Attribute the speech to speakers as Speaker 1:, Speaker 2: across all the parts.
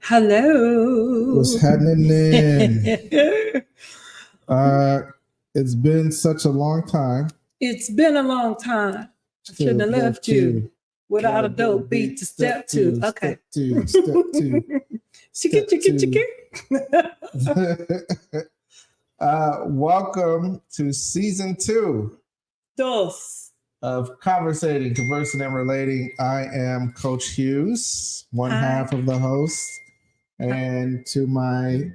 Speaker 1: Hello.
Speaker 2: What's happening? It's been such a long time.
Speaker 1: It's been a long time. I shouldn't have left you without a dope beat to step to. Okay.
Speaker 2: Step two.
Speaker 1: Chicky.
Speaker 2: Welcome to season 2
Speaker 1: Dos.
Speaker 2: of Conversating, Conversing, and Relating. I am Coach Hughes, one
Speaker 1: Hi.
Speaker 2: half of the host. And to my,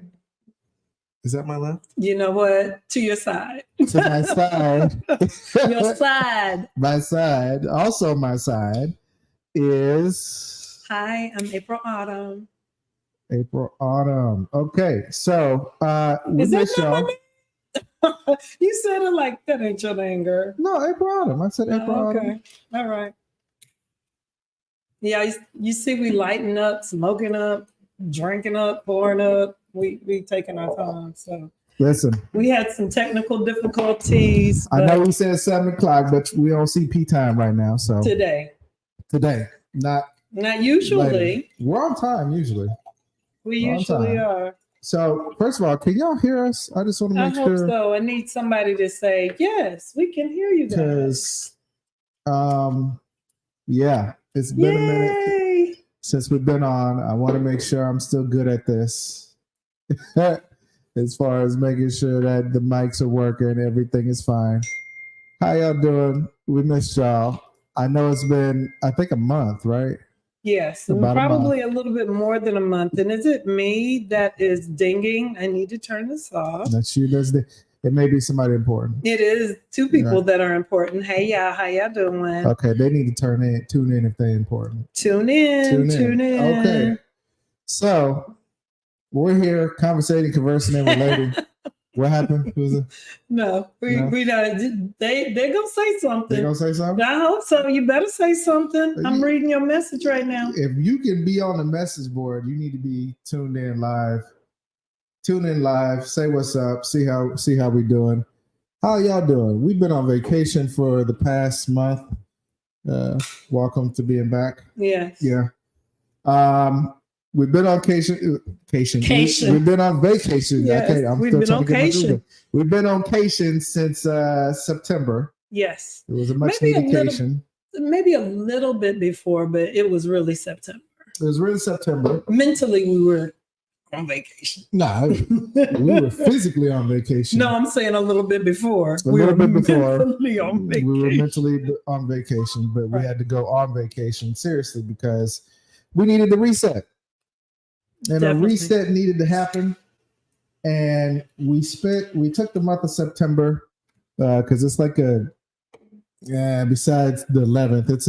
Speaker 2: is that my left?
Speaker 1: You know what? To your side.
Speaker 2: To my side.
Speaker 1: Your side.
Speaker 2: My side, also my side, is...
Speaker 1: Hi, I'm April Autumn.
Speaker 2: April Autumn. Okay, so we miss y'all.
Speaker 1: You said it like that ain't your name, girl.
Speaker 2: No, April Autumn. I said April Autumn.
Speaker 1: Okay, all right. Yeah, you see we lighting up, smoking up, drinking up, pouring up. We taking our time. So
Speaker 2: listen,
Speaker 1: we had some technical difficulties.
Speaker 2: I know we said 7 o'clock, but we on CP time right now. So
Speaker 1: today,
Speaker 2: not
Speaker 1: usually.
Speaker 2: Later. We're on time usually.
Speaker 1: We usually are.
Speaker 2: So first of all, can y'all hear us? I just want to make sure.
Speaker 1: I hope so. I need somebody to say yes. We can hear you guys.
Speaker 2: Because, yeah, it's been a minute since we've been on. I want to make sure I'm still good at this. As far as making sure that the mics are working, everything is fine. How y'all doing? We missed y'all. I know it's been, I think, a month, right?
Speaker 1: Yes, probably a little bit more than a month. And is it me that is dinging? I need to turn this off.
Speaker 2: That's you. It may be somebody important.
Speaker 1: It is 2 people that are important. Hey, y'all, how y'all doing?
Speaker 2: Okay, they need to tune in if they're important.
Speaker 1: Tune in.
Speaker 2: Okay, so we're here conversating, conversing, and relating. What happened?
Speaker 1: No, we don't. They're gonna say something.
Speaker 2: They're gonna say something?
Speaker 1: I hope so. You better say something. I'm reading your message right now.
Speaker 2: If you can be on the message board, you need to be tuned in live. Tune in live. Say what's up. See how we doing. How y'all doing? We've been on vacation for the past month. Welcome to being back.
Speaker 1: Yes.
Speaker 2: Yeah. We've been on vacation. We've been on vacation.
Speaker 1: Yes,
Speaker 2: okay,
Speaker 1: we've been on vacation.
Speaker 2: We've been on vacation since September.
Speaker 1: Yes.
Speaker 2: It was a much needed vacation.
Speaker 1: Maybe a little bit before, but it was really September.
Speaker 2: It was really September.
Speaker 1: Mentally, we were on vacation.
Speaker 2: No, we were physically on vacation.
Speaker 1: No, I'm saying a little bit before.
Speaker 2: We were mentally
Speaker 1: on vacation.
Speaker 2: We were mentally on vacation, but we had to go on vacation seriously because we needed the reset. And a reset needed to happen. And we took the month of September because it's like besides the 11th, it's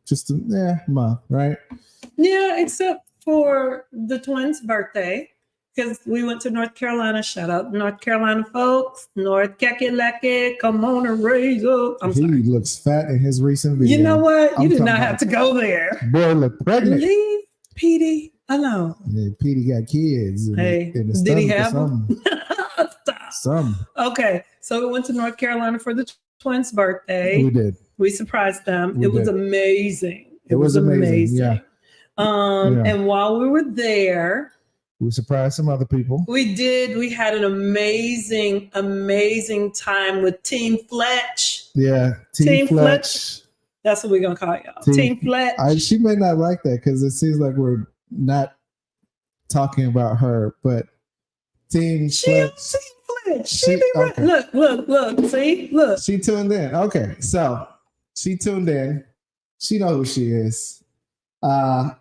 Speaker 2: just a month, right?
Speaker 1: Yeah, except for the twins' birthday, because we went to North Carolina. Shout out North Carolina folks. North Kakalaki, come on and raise up.
Speaker 2: He looks fat in his recent video.
Speaker 1: You know what? You did not have to go there.
Speaker 2: Boy, look pregnant.
Speaker 1: Leave Petey alone.
Speaker 2: Yeah, Petey got kids.
Speaker 1: Hey, did he have them?
Speaker 2: Some.
Speaker 1: Okay, so we went to North Carolina for the twins' birthday.
Speaker 2: We did.
Speaker 1: We surprised them. It was amazing.
Speaker 2: It was amazing. Yeah.
Speaker 1: And while we were there,
Speaker 2: we surprised some other people.
Speaker 1: We did. We had an amazing time with Team Fletch.
Speaker 2: Yeah, Team Fletch.
Speaker 1: That's what we're gonna call y'all. Team Fletch.
Speaker 2: She may not like that because it seems like we're not talking about her, but Team Fletch. Look. See, look. She tuned in. Okay, so she tuned in. She knows who she is. Why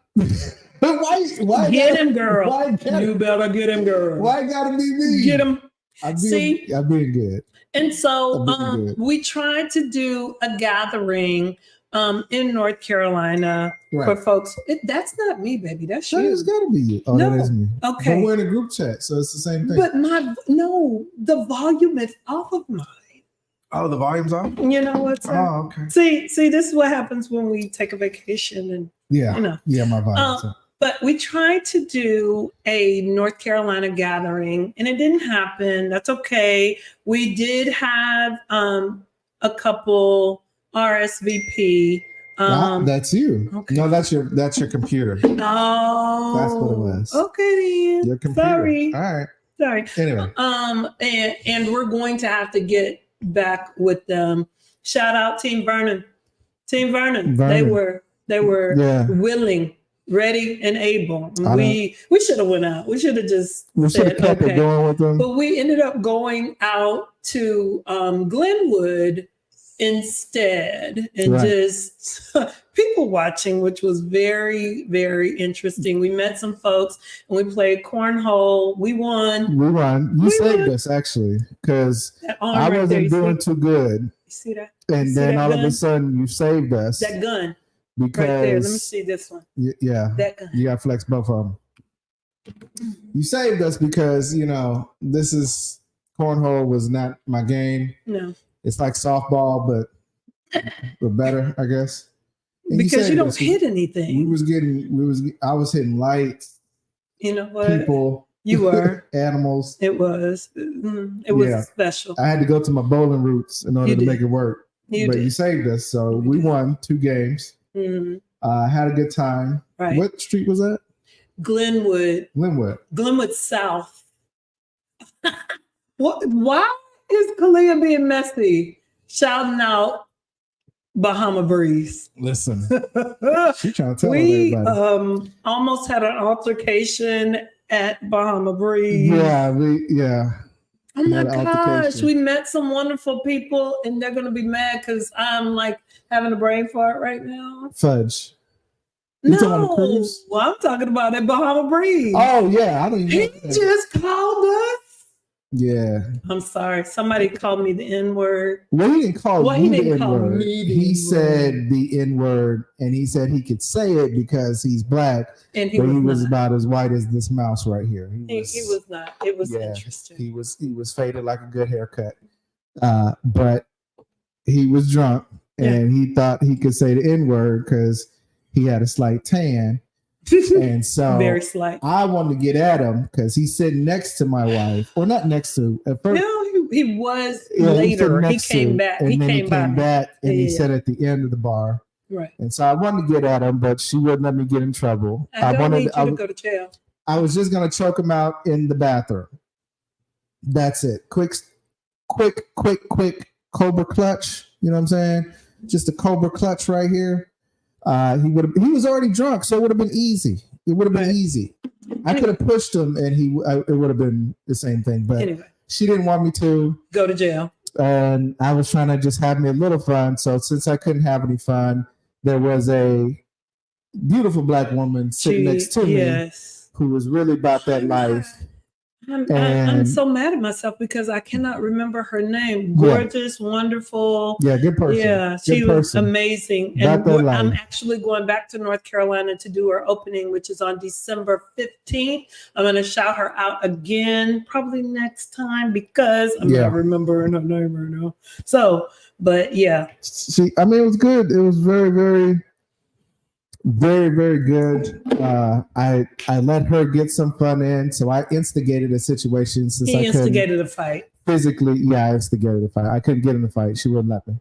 Speaker 1: get him, girl? You better get him, girl.
Speaker 2: Why gotta be me?
Speaker 1: Get him.
Speaker 2: I'm being good.
Speaker 1: And so we tried to do a gathering in North Carolina for folks. That's not me, baby. That's you.
Speaker 2: It's gotta be you. Oh, no, that is me.
Speaker 1: Okay.
Speaker 2: But we're in a group chat, so it's the same thing.
Speaker 1: But the volume is off of mine.
Speaker 2: Oh, the volume's off?
Speaker 1: You know what's up?
Speaker 2: Oh, okay.
Speaker 1: See, this is what happens when we take a vacation and
Speaker 2: my volume's off.
Speaker 1: But we tried to do a North Carolina gathering and it didn't happen. That's okay. We did have a couple RSVP
Speaker 2: That's you.
Speaker 1: Okay.
Speaker 2: No, that's your computer.
Speaker 1: Oh,
Speaker 2: That's what it was.
Speaker 1: Okay, then.
Speaker 2: Your computer.
Speaker 1: Sorry.
Speaker 2: All right.
Speaker 1: Sorry.
Speaker 2: Anyway.
Speaker 1: And we're going to have to get back with them. Shout out Team Vernon. Team Vernon. They were willing, ready, and able. We should have went out. We should have just said
Speaker 2: kept it going with them.
Speaker 1: But we ended up going out to Glenwood instead, and just people watching, which was very, very interesting. We met some folks and we played cornhole. We won. You saved us, actually, because I wasn't doing too good. You see that?
Speaker 2: And then all of a sudden you saved us.
Speaker 1: That gun.
Speaker 2: Because
Speaker 1: right there. Let me see this one.
Speaker 2: Yeah.
Speaker 1: That gun.
Speaker 2: You got to flex both of them. You saved us because, this is cornhole was not my game.
Speaker 1: No.
Speaker 2: It's like softball, but better, I guess. And
Speaker 1: because you don't hit anything.
Speaker 2: I was hitting lights.
Speaker 1: You know what?
Speaker 2: People.
Speaker 1: You were.
Speaker 2: Animals.
Speaker 1: It was special.
Speaker 2: I had to go to my bowling roots in order to make it work. You saved us. So we won 2 games. Mm-hmm. Had a good time.
Speaker 1: Right.
Speaker 2: What street was that?
Speaker 1: Glenwood. Glenwood South. Why is Kalia being messy? Shouting out Bahama Breeze.
Speaker 2: Listen, she trying to tell everybody.
Speaker 1: We almost had an altercation at Bahama Breeze.
Speaker 2: Yeah.
Speaker 1: Oh my gosh, we met some wonderful people, and they're gonna be mad because I'm like having a brain fart right now.
Speaker 2: Fudge.
Speaker 1: No, I'm talking about at Bahama Breeze.
Speaker 2: Oh yeah, I don't even.
Speaker 1: He just called us.
Speaker 2: Yeah.
Speaker 1: I'm sorry. Somebody called me the N-word.
Speaker 2: Well, he didn't call you the N-word. He said the N-word, and he said he could say it because he's black.
Speaker 1: And he
Speaker 2: was about as white as this mouse right here.
Speaker 1: He was not. It was interesting.
Speaker 2: He was faded like a good haircut. But he was drunk, and he thought he could say the N-word because he had a slight tan. And so
Speaker 1: very slight.
Speaker 2: I wanted to get at him because he's sitting next to my wife, or not next to. At first,
Speaker 1: no, he was later. He came back.
Speaker 2: And then he came back, and he said at the end of the bar.
Speaker 1: Right.
Speaker 2: And so I wanted to get at him, but she wouldn't let me get in trouble.
Speaker 1: I wanted you to go to jail.
Speaker 2: I was just going to choke him out in the bathroom. That's it. Quick Cobra clutch. You know what I'm saying? Just a Cobra clutch right here. He was already drunk, so it would have been easy. It would have been easy. I could have pushed him, and it would have been the same thing. But anyway, she didn't want me to
Speaker 1: go to jail, and
Speaker 2: I was trying to just have me a little fun. So since I couldn't have any fun, there was a beautiful black woman sitting next to me who was really about that life.
Speaker 1: I'm so mad at myself because I cannot remember her name. Gorgeous, wonderful.
Speaker 2: Yeah, good person.
Speaker 1: Yeah, she was amazing. And I'm actually going back to North Carolina to do her opening, which is on December 15th. I'm going to shout her out again, probably next time, because I'm not remembering her name right now. So, but yeah.
Speaker 2: See, I mean, it was good. It was very, very, very, very good. I let her get some fun in, so I instigated a situation since I
Speaker 1: instigated a fight.
Speaker 2: Physically, I instigated a fight. I couldn't get in the fight. She wouldn't let me.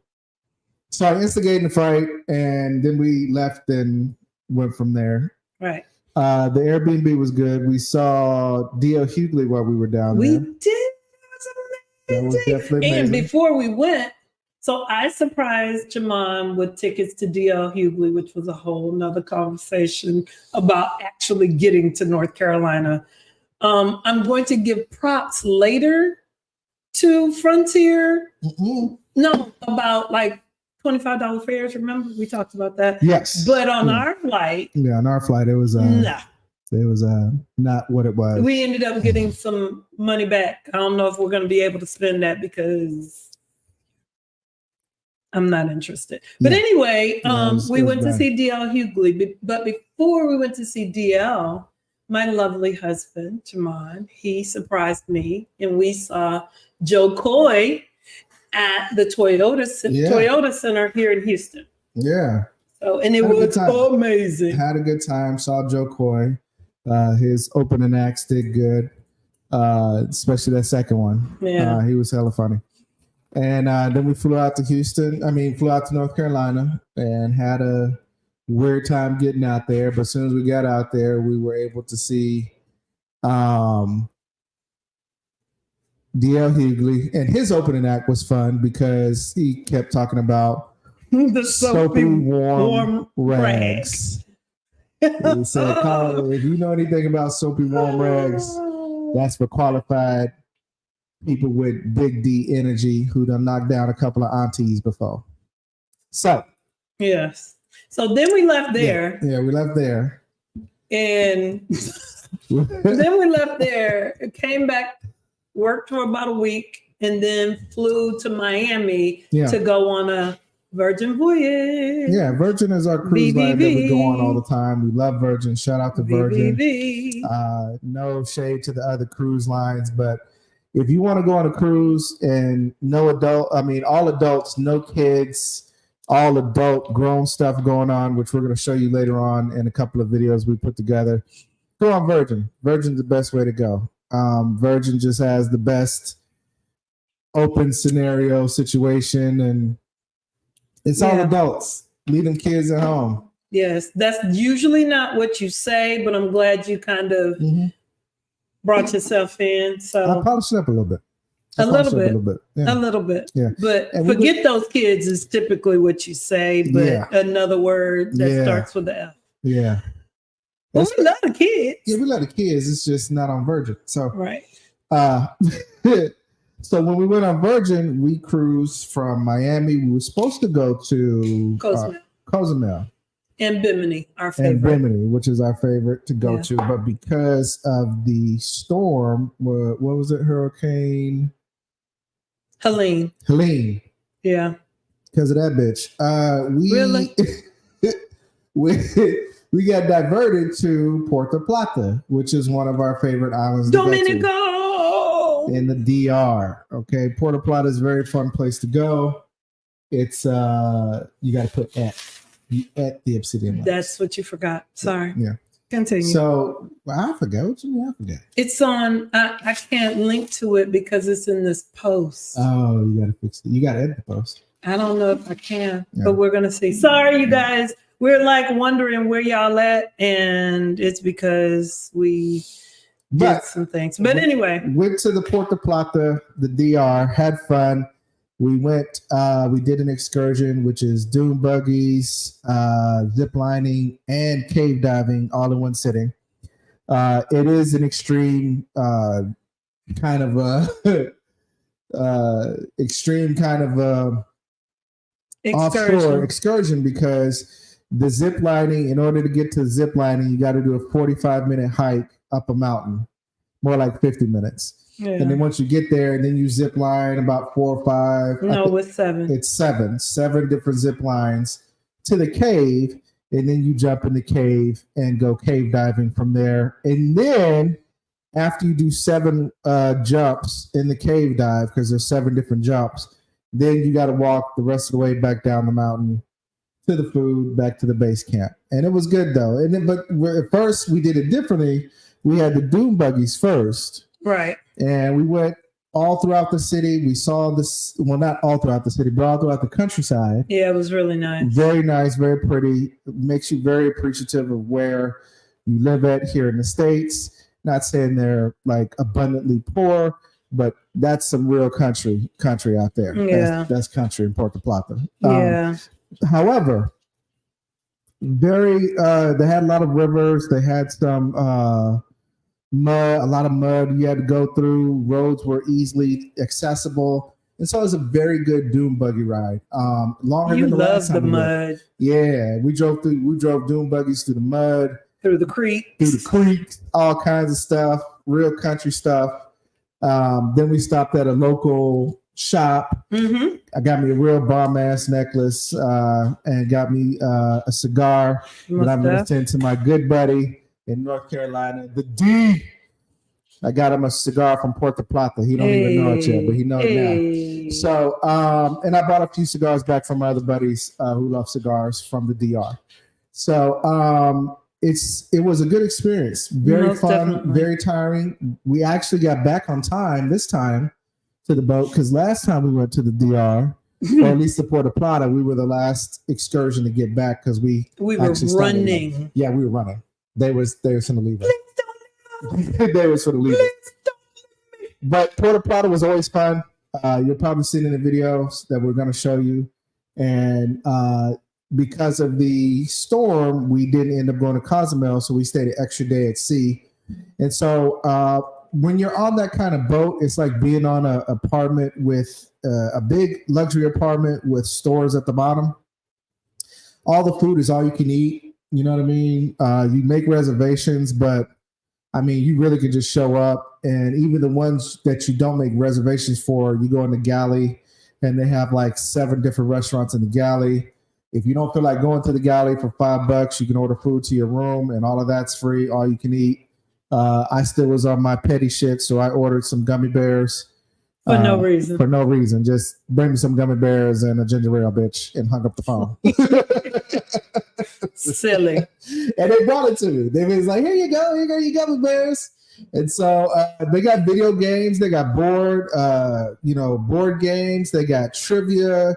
Speaker 2: So I instigated the fight, and then we left and went from there.
Speaker 1: Right.
Speaker 2: The Airbnb was good. We saw D.L. Hughley while we were down there.
Speaker 1: We did. That was definitely amazing. And before we went, so I surprised Jamon with tickets to D.L. Hughley, which was a whole nother conversation about actually getting to North Carolina. I'm going to give props later to Frontier.
Speaker 2: Mm-hmm.
Speaker 1: No, about like $25 fares. Remember, we talked about that.
Speaker 2: Yes,
Speaker 1: but on our flight,
Speaker 2: on our flight, it was it was not what it was.
Speaker 1: We ended up getting some money back. I don't know if we're going to be able to spend that because I'm not interested. But anyway, we went to see D.L. Hughley. But before we went to see D.L., my lovely husband, Jamon, he surprised me. And we saw Joe Coy at the Toyota Center here in Houston.
Speaker 2: Yeah.
Speaker 1: So, and it was amazing.
Speaker 2: Had a good time. Saw Joe Coy. His opening acts did good. Especially that second one.
Speaker 1: Yeah.
Speaker 2: He was hella funny. And then we flew out to flew out to North Carolina and had a weird time getting out there. But as soon as we got out there, we were able to see D.L. Hughley. And his opening act was fun because he kept talking about
Speaker 1: the
Speaker 2: soapy warm rags. He said, Carl, if you know anything about soapy warm rags, that's for qualified people with big D energy who done knocked down a couple of aunties before. So.
Speaker 1: Yes. So then we left there.
Speaker 2: Yeah, we left there.
Speaker 1: And then we left there, came back, worked for about a week, and then flew to Miami to go on a Virgin voyage.
Speaker 2: Yeah, Virgin is our cruise line that we go on all the time. We love Virgin. Shout out to Virgin. No shade to the other cruise lines, but if you want to go on a cruise and all adults, no kids, all adult grown stuff going on, which we're going to show you later on in a couple of videos we put together, go on Virgin. Virgin's the best way to go. Virgin just has the best open scenario situation, and it's all adults. Leave them kids at home.
Speaker 1: Yes, that's usually not what you say, but I'm glad you kind of brought yourself in. So
Speaker 2: I polished it up a little bit.
Speaker 1: A little bit.
Speaker 2: Yeah.
Speaker 1: But forget those kids is typically what you say, but another word that starts with the F.
Speaker 2: Yeah.
Speaker 1: Well, we love the kids.
Speaker 2: Yeah, we love the kids. It's just not on Virgin. So
Speaker 1: right.
Speaker 2: So when we went on Virgin, we cruised from Miami. We were supposed to go to Cozumel.
Speaker 1: And Bimini, our favorite.
Speaker 2: And Bimini, which is our favorite to go to. But because of the storm, what was it? Hurricane?
Speaker 1: Helene. Yeah.
Speaker 2: Because of that bitch.
Speaker 1: Really?
Speaker 2: we got diverted to Puerto Plata, which is one of our favorite islands.
Speaker 1: Dominico!
Speaker 2: In the DR. Okay. Puerto Plata is a very fun place to go. It's you got to put at the Obsidian Lights.
Speaker 1: That's what you forgot. Sorry.
Speaker 2: Yeah.
Speaker 1: Continue.
Speaker 2: So I forgot. What you mean I forgot?
Speaker 1: It's on. I can't link to it because it's in this post.
Speaker 2: Oh, you got to fix it. You got to edit the post.
Speaker 1: I don't know if I can, but we're gonna see. Sorry, you guys. We're like wondering where y'all at, and it's because we did some things. But anyway,
Speaker 2: went to the Puerto Plata, the DR, had fun. We went, we did an excursion, which is dune buggies, zip lining, and cave diving all in one sitting. It is an extreme kind of offshore excursion because the zip lining, in order to get to zip lining, you got to do a 45-minute hike up a mountain, more like 50 minutes. Yeah. And then once you get there, and then you zip line about 4 or 5.
Speaker 1: No, it's 7.
Speaker 2: It's 7 different zip lines to the cave. And then you jump in the cave and go cave diving from there. And then after you do 7 jumps in the cave dive, because there's 7 different jumps, then you got to walk the rest of the way back down the mountain to the food, back to the base camp. And it was good though. And then, but at first we did it differently. We had the dune buggies first.
Speaker 1: Right.
Speaker 2: And we went all throughout the city. We saw this, well, not all throughout the city, but all throughout the countryside.
Speaker 1: Yeah, it was really nice.
Speaker 2: Very nice, very pretty. It makes you very appreciative of where you live at here in the States. Not saying they're like abundantly poor, but that's some real country out there.
Speaker 1: Yeah.
Speaker 2: That's country in Puerto Plata.
Speaker 1: Yeah.
Speaker 2: However, they had a lot of rivers. They had some mud, a lot of mud you had to go through. Roads were easily accessible. And so it was a very good dune buggy ride. Longer than the last time. You love the mud. Yeah. We drove dune buggies through the mud.
Speaker 1: Through the creek.
Speaker 2: All kinds of stuff, real country stuff. Then we stopped at a local shop. Mm-hmm. I got me a real bomb ass necklace and got me a cigar that I'm going to send to my good buddy in North Carolina, the D. I got him a cigar from Puerto Plata. He don't even know it yet, but he knows now. So, and I bought a few cigars back from my other buddies who love cigars from the DR. So, it was a good experience. Very fun, definitely. Very tiring. We actually got back on time this time. to the boat because last time we went to the DR, or at least to Puerto Plata, we were the last excursion to get back because we
Speaker 1: were running.
Speaker 2: We were running. They was going to leave us. They was going to leave us. But Puerto Plata was always fun. You'll probably see it in the videos that we're going to show you. And because of the storm, we didn't end up going to Cozumel, so we stayed an extra day at sea. And so when you're on that kind of boat, it's like being on an apartment with a big luxury apartment with stores at the bottom. All the food is all you can eat. You know what I mean? You make reservations, but I mean, you really can just show up. And even the ones that you don't make reservations for, you go in the galley and they have like 7 different restaurants in the galley. If you don't feel like going to the galley for $5, you can order food to your room and all of that's free, all you can eat. I still was on my petty shit, so I ordered some gummy bears.
Speaker 1: For no reason.
Speaker 2: For no reason. Just bring me some gummy bears and a ginger ale, bitch, and hung up the phone.
Speaker 1: Silly.
Speaker 2: And they brought it to me. They was like, here you go, you gummy bears. And so they got video games, they got board games, they got trivia,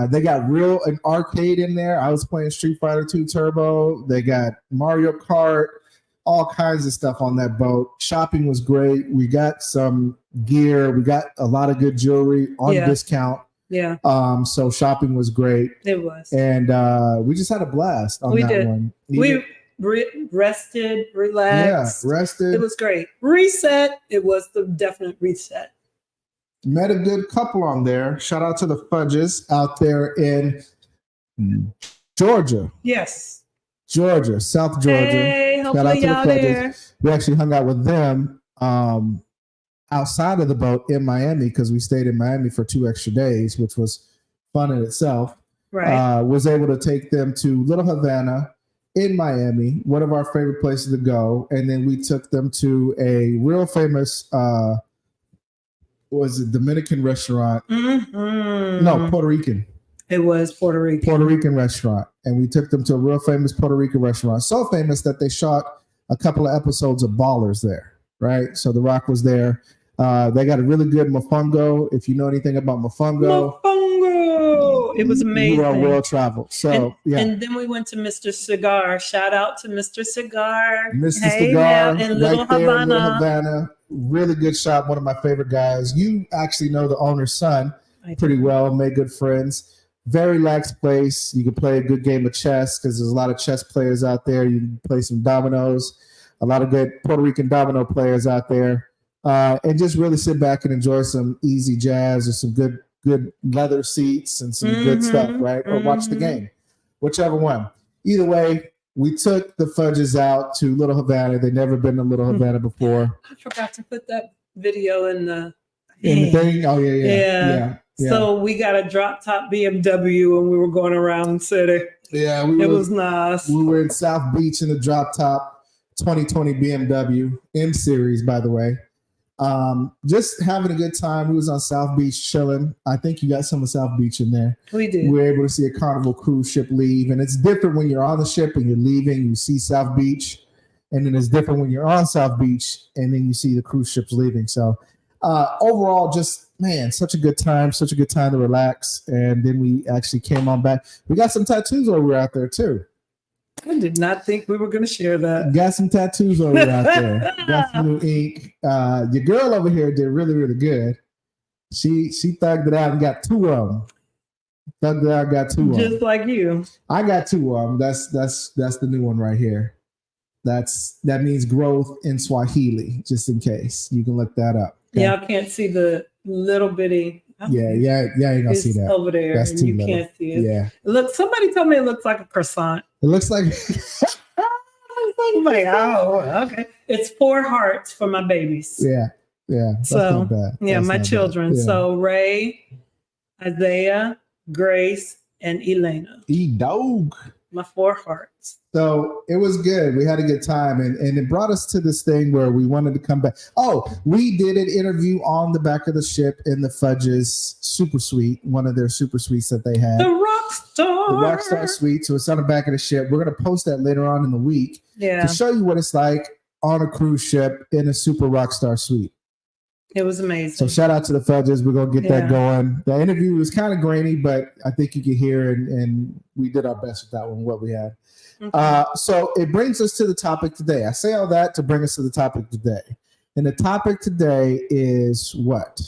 Speaker 2: they got an arcade in there. I was playing Street Fighter 2 Turbo. They got Mario Kart, all kinds of stuff on that boat. Shopping was great. We got some gear. We got a lot of good jewelry on discount.
Speaker 1: Yeah.
Speaker 2: So shopping was great.
Speaker 1: It was.
Speaker 2: And we just had a blast on that one.
Speaker 1: We rested, relaxed.
Speaker 2: Yeah, rested.
Speaker 1: It was great. Reset. It was the definite reset.
Speaker 2: Met a good couple on there. Shout out to the Fudges out there in Georgia.
Speaker 1: Yes.
Speaker 2: Georgia, South Georgia.
Speaker 1: Hey, hopefully y'all there.
Speaker 2: We actually hung out with them outside of the boat in Miami because we stayed in Miami for 2 extra days, which was fun in itself.
Speaker 1: Right.
Speaker 2: Was able to take them to Little Havana in Miami, one of our favorite places to go. And then we took them to a real famous Dominican restaurant?
Speaker 1: Mm-hmm.
Speaker 2: No, Puerto Rican.
Speaker 1: It was Puerto Rican.
Speaker 2: Puerto Rican restaurant. And we took them to a real famous Puerto Rican restaurant. So famous that they shot a couple of episodes of Ballers there, right? So The Rock was there. They got a really good mofongo. If you know anything about mofongo.
Speaker 1: It was amazing.
Speaker 2: You are well traveled. So,
Speaker 1: And then we went to Mr. Cigar. Shout out to Mr. Cigar.
Speaker 2: Mr. Cigar.
Speaker 1: In Little Havana.
Speaker 2: In Little Havana. Really good shop. One of my favorite guys. You actually know the owner's son pretty well. Made good friends. Very lax place. You can play a good game of chess because there's a lot of chess players out there. You can play some dominoes. A lot of good Puerto Rican domino players out there. And just really sit back and enjoy some easy jazz or some good leather seats and some good stuff, right? Or watch the game, whichever one. Either way, we took the Fudges out to Little Havana. They'd never been to Little Havana before.
Speaker 1: I forgot to put that video in the
Speaker 2: thing. Oh, yeah.
Speaker 1: So we got a drop top BMW and we were going around the city.
Speaker 2: Yeah,
Speaker 1: it was nice.
Speaker 2: We were in South Beach in the drop top 2020 BMW M Series, by the way. Just having a good time. We was on South Beach chilling. I think you got some of South Beach in there.
Speaker 1: We did.
Speaker 2: We were able to see a Carnival cruise ship leave, and it's different when you're on the ship and you're leaving. You see South Beach, and then it's different when you're on South Beach and then you see the cruise ships leaving. So overall, just such a good time to relax. And then we actually came on back. We got some tattoos while we were out there too.
Speaker 1: I did not think we were going to share that.
Speaker 2: Got some tattoos over out there. Got some new ink. Your girl over here did really, really good. She thugged it out and got 2 of them. Thugged it out, got 2 of them.
Speaker 1: Just like you.
Speaker 2: I got 2 of them. That's the new one right here. That means growth in Swahili, just in case. You can look that up. Okay?
Speaker 1: Yeah, I can't see the little bitty.
Speaker 2: Yeah, you ain't gonna see that.
Speaker 1: Over there.
Speaker 2: That's too little.
Speaker 1: Can't see it.
Speaker 2: Yeah.
Speaker 1: Look, somebody told me it looks like a croissant.
Speaker 2: It looks like
Speaker 1: I'm like, oh, okay. It's 4 hearts for my babies.
Speaker 2: Yeah. That's not bad.
Speaker 1: Yeah,
Speaker 2: that's
Speaker 1: my children. Yeah. So Ray, Isaiah, Grace, and Elena.
Speaker 2: E-dog.
Speaker 1: My 4 hearts.
Speaker 2: So it was good. We had a good time. And it brought us to this thing where we wanted to come back. Oh, we did an interview on the back of the ship in the Fudges Super Suite, one of their super suites that they had.
Speaker 1: The Rockstar
Speaker 2: Suite. So it's on the back of the ship. We're going to post that later on in the week to show you what it's like on a cruise ship in a super Rockstar suite.
Speaker 1: It was amazing.
Speaker 2: So shout out to the Fudges. We're going to get that going. The interview was kind of grainy, but I think you can hear, and we did our best with that one, what we had. Okay. So it brings us to the topic today. I say all that to bring us to the topic today. And the topic today is what?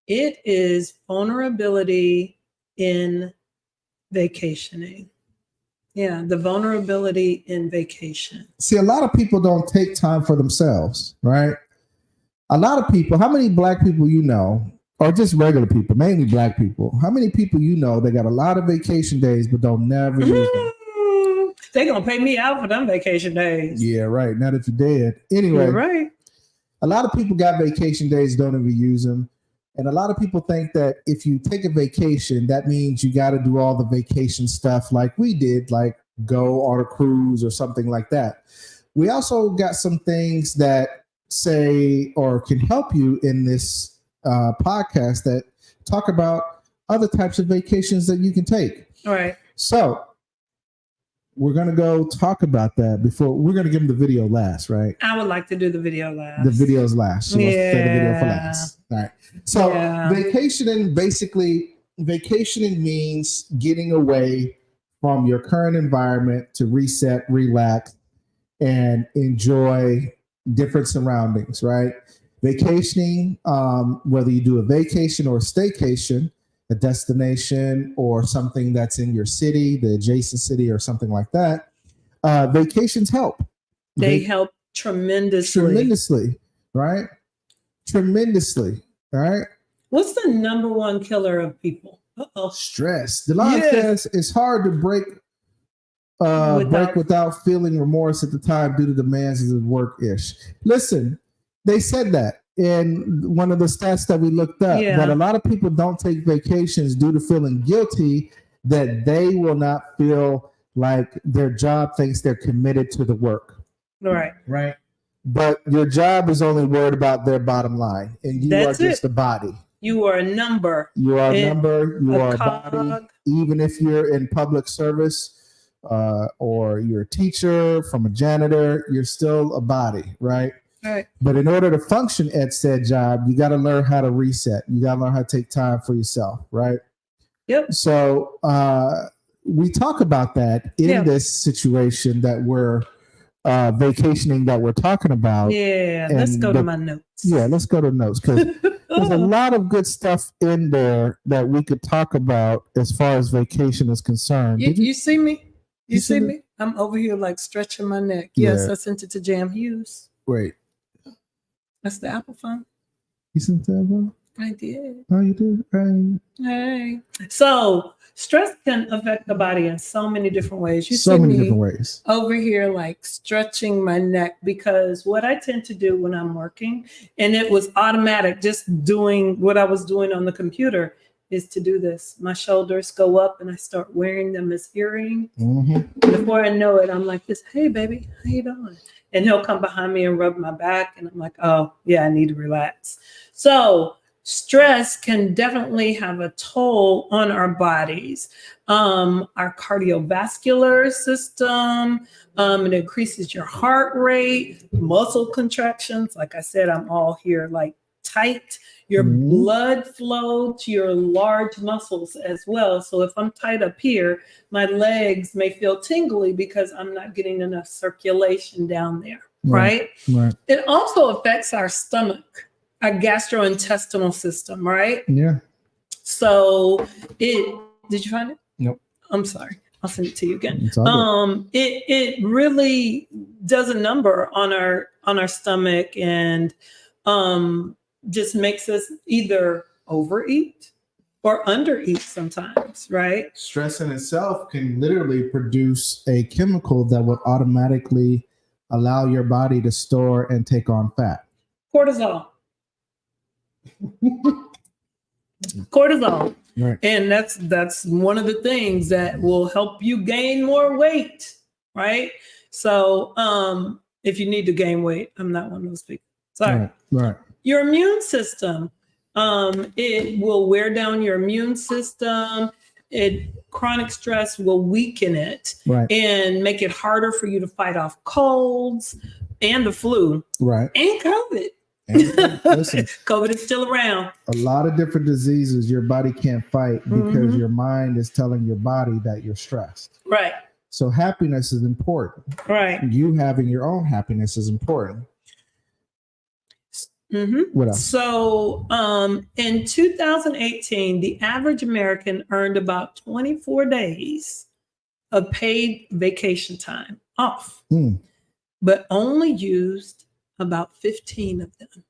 Speaker 1: It is vulnerability in vacationing. Yeah, the vulnerability in vacation.
Speaker 2: See, a lot of people don't take time for themselves, right? A lot of people, how many black people you know, or just regular people, mainly black people, how many people you know that got a lot of vacation days but don't never use them?
Speaker 1: They're going to pay me out for them vacation days.
Speaker 2: Yeah, right. Not if you're dead. Anyway,
Speaker 1: you're right.
Speaker 2: A lot of people got vacation days, don't even use them. And a lot of people think that if you take a vacation, that means you got to do all the vacation stuff like we did, like go on a cruise or something like that. We also got some things that say or can help you in this podcast that talk about other types of vacations that you can take.
Speaker 1: All right.
Speaker 2: So we're going to go talk about that before. We're going to give them the video last, right?
Speaker 1: I would like to do the video last.
Speaker 2: The video's last. She wants to say the video for last. All right. So vacationing means getting away from your current environment to reset, relax, and enjoy different surroundings, right? Vacationing, whether you do a vacation or a staycation, a destination or something that's in your city, the adjacent city or something like that, vacations help.
Speaker 1: They help tremendously.
Speaker 2: Tremendously, right? Tremendously, all right?
Speaker 1: What's the number one killer of people?
Speaker 2: Stress. The line says it's hard to break without feeling remorse at the time due to demands of the work-ish. Listen, they said that in one of the stats that we looked up, that a lot of people don't take vacations due to feeling guilty that they will not feel like their job thinks they're committed to the work.
Speaker 1: Right.
Speaker 2: Right. But your job is only worried about their bottom line, and you are just a body.
Speaker 1: You are a number.
Speaker 2: You are a number. You are a body. Even if you're in public service or you're a teacher, from a janitor, you're still a body, right?
Speaker 1: Right.
Speaker 2: But in order to function at said job, you got to learn how to reset. You got to learn how to take time for yourself, right?
Speaker 1: Yep.
Speaker 2: So we talk about that in this situation that we're vacationing that we're talking about.
Speaker 1: Yeah, let's go to my notes.
Speaker 2: Yeah, let's go to notes because there's a lot of good stuff in there that we could talk about as far as vacation is concerned.
Speaker 1: You see me? You see me? I'm over here like stretching my neck. Yes, I sent it to Jam Hughes.
Speaker 2: Wait.
Speaker 1: That's the Apple phone.
Speaker 2: You sent that one?
Speaker 1: I did.
Speaker 2: Oh, you did? Right.
Speaker 1: Hey. So stress can affect the body in so many different ways. You
Speaker 2: so
Speaker 1: see
Speaker 2: many
Speaker 1: me
Speaker 2: different ways.
Speaker 1: Over here, like stretching my neck, because what I tend to do when I'm working, and it was automatic, just doing what I was doing on the computer, is to do this. My shoulders go up and I start wearing them as earrings. Mm-hmm. Before I know it, I'm like this, hey, baby, how you doing? And he'll come behind me and rub my back. And I'm like, oh, yeah, I need to relax. So stress can definitely have a toll on our bodies, our cardiovascular system. It increases your heart rate, muscle contractions. Like I said, I'm all here like tight. Your blood flow to your large muscles as well. So if I'm tight up here, my legs may feel tingly because I'm not getting enough circulation down there, right? It also affects our stomach, our gastrointestinal system, right?
Speaker 2: Yeah.
Speaker 1: So did you find it?
Speaker 2: Nope.
Speaker 1: I'm sorry. I'll send it to you again. It really does a number on our stomach and just makes us either overeat or undereat sometimes, right?
Speaker 2: Stress in itself can literally produce a chemical that would automatically allow your body to store and take on fat.
Speaker 1: Cortisol. Cortisol.
Speaker 2: Right.
Speaker 1: And that's one of the things that will help you gain more weight, right? So if you need to gain weight, I'm not one of those people. Sorry.
Speaker 2: Right.
Speaker 1: Your immune system, it will wear down your immune system. Chronic stress will weaken it and make it harder for you to fight off colds and the flu and COVID.
Speaker 2: And listen,
Speaker 1: COVID is still around.
Speaker 2: A lot of different diseases your body can't fight because your mind is telling your body that you're stressed.
Speaker 1: Right.
Speaker 2: So happiness is important.
Speaker 1: Right.
Speaker 2: You having your own happiness is important. What else?
Speaker 1: So in 2018, the average American earned about 24 days of paid vacation time off, but only used about 15 of them.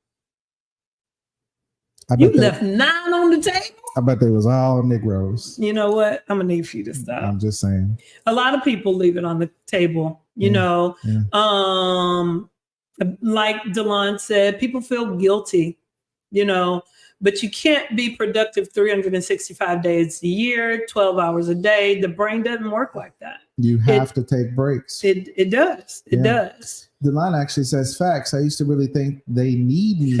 Speaker 1: You left 9 on the table?
Speaker 2: I bet they was all Negroes.
Speaker 1: You know what? I'm going to need for you to stop.
Speaker 2: I'm just saying.
Speaker 1: A lot of people leave it on the table, you know. Yeah. Like Delon said, people feel guilty, you know, but you can't be productive 365 days a year, 12 hours a day. The brain doesn't work like that.
Speaker 2: You have to take breaks.
Speaker 1: It does. It does.
Speaker 2: Delon actually says facts. I used to really think they need me. Do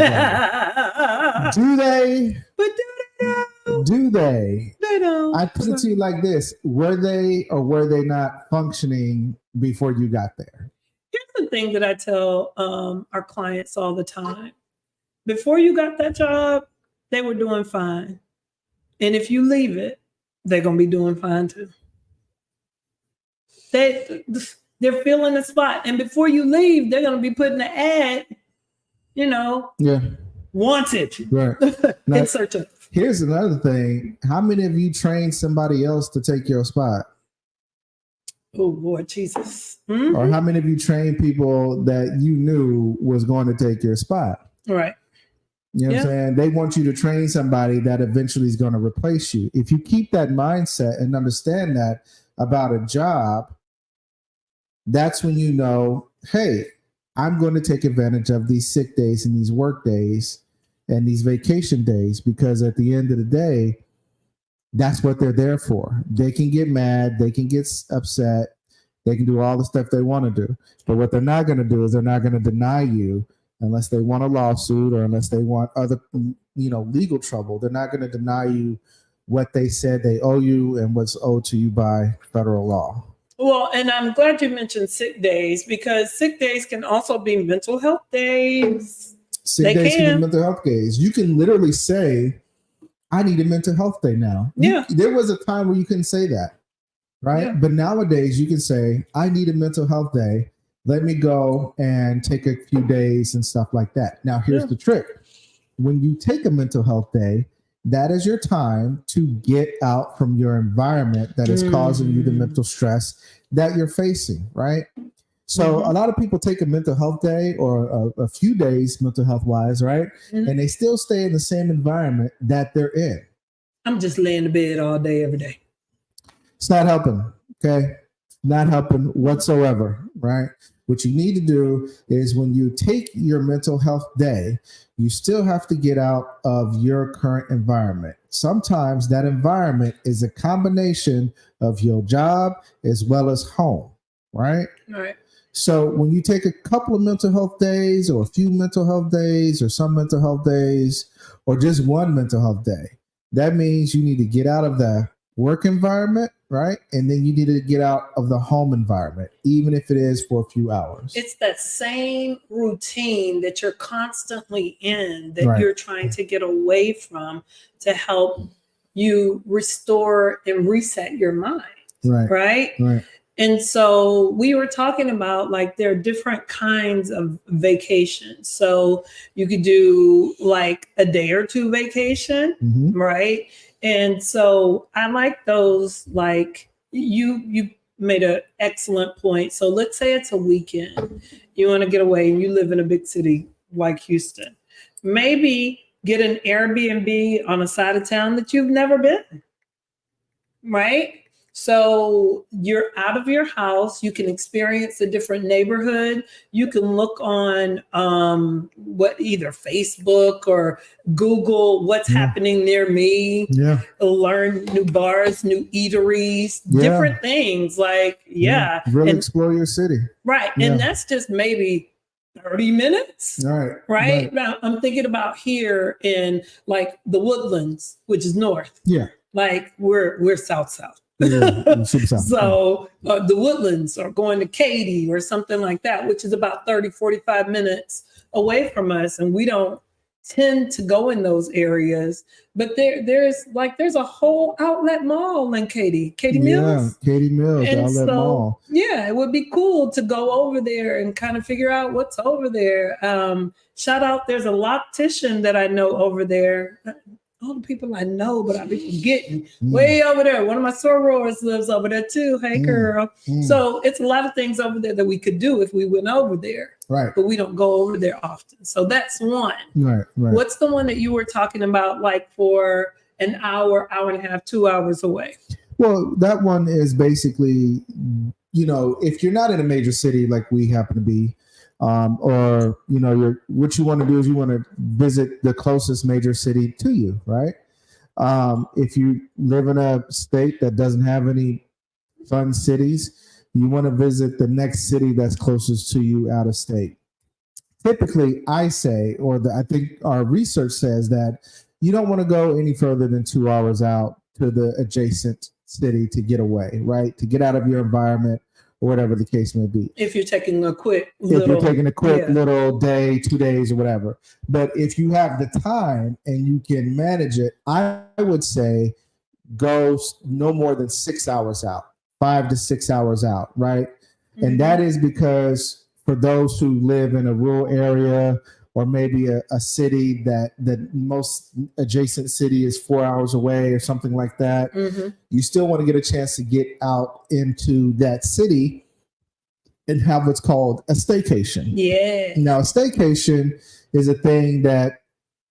Speaker 2: they?
Speaker 1: But do they know?
Speaker 2: Do they?
Speaker 1: They don't.
Speaker 2: I put it to you like this. Were they or were they not functioning before you got there?
Speaker 1: Here's the thing that I tell our clients all the time. Before you got that job, they were doing fine. And if you leave it, they're going to be doing fine too. They're filling the spot. And before you leave, they're going to be putting an ad, you know, wanted.
Speaker 2: Right. Now,
Speaker 1: in search of.
Speaker 2: Here's another thing. How many of you trained somebody else to take your spot?
Speaker 1: Oh, Lord Jesus.
Speaker 2: Or how many of you trained people that you knew was going to take your spot?
Speaker 1: Right.
Speaker 2: You know what I'm saying? They want you to train somebody that eventually is going to replace you. If you keep that mindset and understand that about a job, that's when you know, hey, I'm going to take advantage of these sick days and these work days and these vacation days, because at the end of the day, that's what they're there for. They can get mad. They can get upset. They can do all the stuff they want to do. But what they're not going to do is they're not going to deny you unless they want a lawsuit or unless they want other, legal trouble. They're not going to deny you what they said they owe you and what's owed to you by federal law.
Speaker 1: Well, and I'm glad you mentioned sick days, because sick days can also be mental health days.
Speaker 2: Sick days can be mental health days. You can literally say, I need a mental health day now.
Speaker 1: Yeah.
Speaker 2: There was a time where you couldn't say that, right? Yeah. But nowadays you can say, I need a mental health day. Let me go and take a few days and stuff like that. Now, here's the trick. When you take a mental health day, that is your time to get out from your environment that is causing you the mental stress that you're facing, right? So a lot of people take a mental health day or a few days mental health wise, right? And they still stay in the same environment that they're in.
Speaker 1: I'm just laying in bed all day, every day.
Speaker 2: It's not helping, okay? Not helping whatsoever, right? What you need to do is when you take your mental health day, you still have to get out of your current environment. Sometimes that environment is a combination of your job as well as home, right?
Speaker 1: Right.
Speaker 2: So when you take a couple of mental health days or a few mental health days or some mental health days or just one mental health day, that means you need to get out of the work environment, right? And then you need to get out of the home environment, even if it is for a few hours.
Speaker 1: It's that same routine that you're constantly in that you're trying to get away from to help you restore and reset your mind. Right. And so we were talking about, like, there are different kinds of vacations. So you could do like a day or two vacation, right? And so I like those, like you made an excellent point. So let's say it's a weekend. You want to get away and you live in a big city like Houston. Maybe get an Airbnb on a side of town that you've never been, right? So you're out of your house. You can experience a different neighborhood. You can look on either Facebook or Google what's happening near me. Yeah. Learn new bars, new eateries, different things. Like,
Speaker 2: really explore your city.
Speaker 1: Right. Yeah. And that's just maybe 30 minutes. Right. Now I'm thinking about here in like the Woodlands, which is north.
Speaker 2: Yeah.
Speaker 1: Like we're south.
Speaker 2: Super South.
Speaker 1: So the Woodlands or going to Katy or something like that, which is about 30, 45 minutes away from us. And we don't tend to go in those areas. But there's a whole outlet mall in Katy Mills.
Speaker 2: Yeah, Katy Mills,
Speaker 1: and
Speaker 2: outlet mall.
Speaker 1: Yeah, it would be cool to go over there and kind of figure out what's over there. Shout out, there's a loctician that I know over there. All the people I know, but I be forgetting. Way over there. One of my sorors lives over there too. Hey, girl. So it's a lot of things over there that we could do if we went over there.
Speaker 2: Right.
Speaker 1: But we don't go over there often. So that's one.
Speaker 2: Right.
Speaker 1: What's the one that you were talking about, like for an hour and a half, 2 hours away?
Speaker 2: Well, that one is basically, if you're not in a major city like we happen to be, or what you want to do is you want to visit the closest major city to you, right? If you live in a state that doesn't have any fun cities, you want to visit the next city that's closest to you out of state. Typically, I say, I think our research says that you don't want to go any further than 2 hours out to the adjacent city to get away, right? To get out of your environment, or whatever the case may be.
Speaker 1: If you're taking a quick
Speaker 2: little day, 2 days or whatever. But if you have the time and you can manage it, I would say go no more than 6 hours out, 5 to 6 hours out, right? Mm-hmm. And that is because for those who live in a rural area or maybe a city that the most adjacent city is 4 hours away or something like that, you still want to get a chance to get out into that city and have what's called a staycation.
Speaker 1: Yeah.
Speaker 2: Now, a staycation is a thing that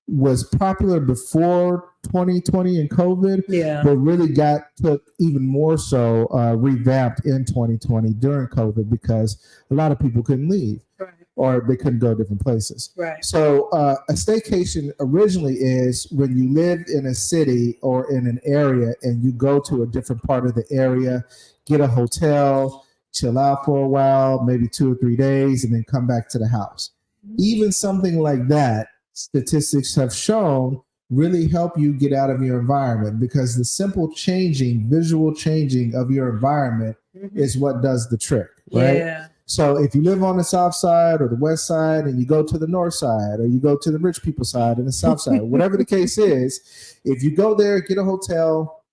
Speaker 2: was popular before 2020 and COVID, but really took even more so revamped in 2020 during COVID because a lot of people couldn't leave. Right. Or they couldn't go different places.
Speaker 1: Right.
Speaker 2: So a staycation originally is when you live in a city or in an area and you go to a different part of the area, get a hotel, chill out for a while, maybe 2 or 3 days, and then come back to the house. Even something like that, statistics have shown, really help you get out of your environment because the simple visual changing of your environment is what does the trick, right?
Speaker 1: Yeah.
Speaker 2: So if you live on the south side or the west side and you go to the north side or you go to the rich people side and the south side, whatever the case is, if you go there, get a hotel,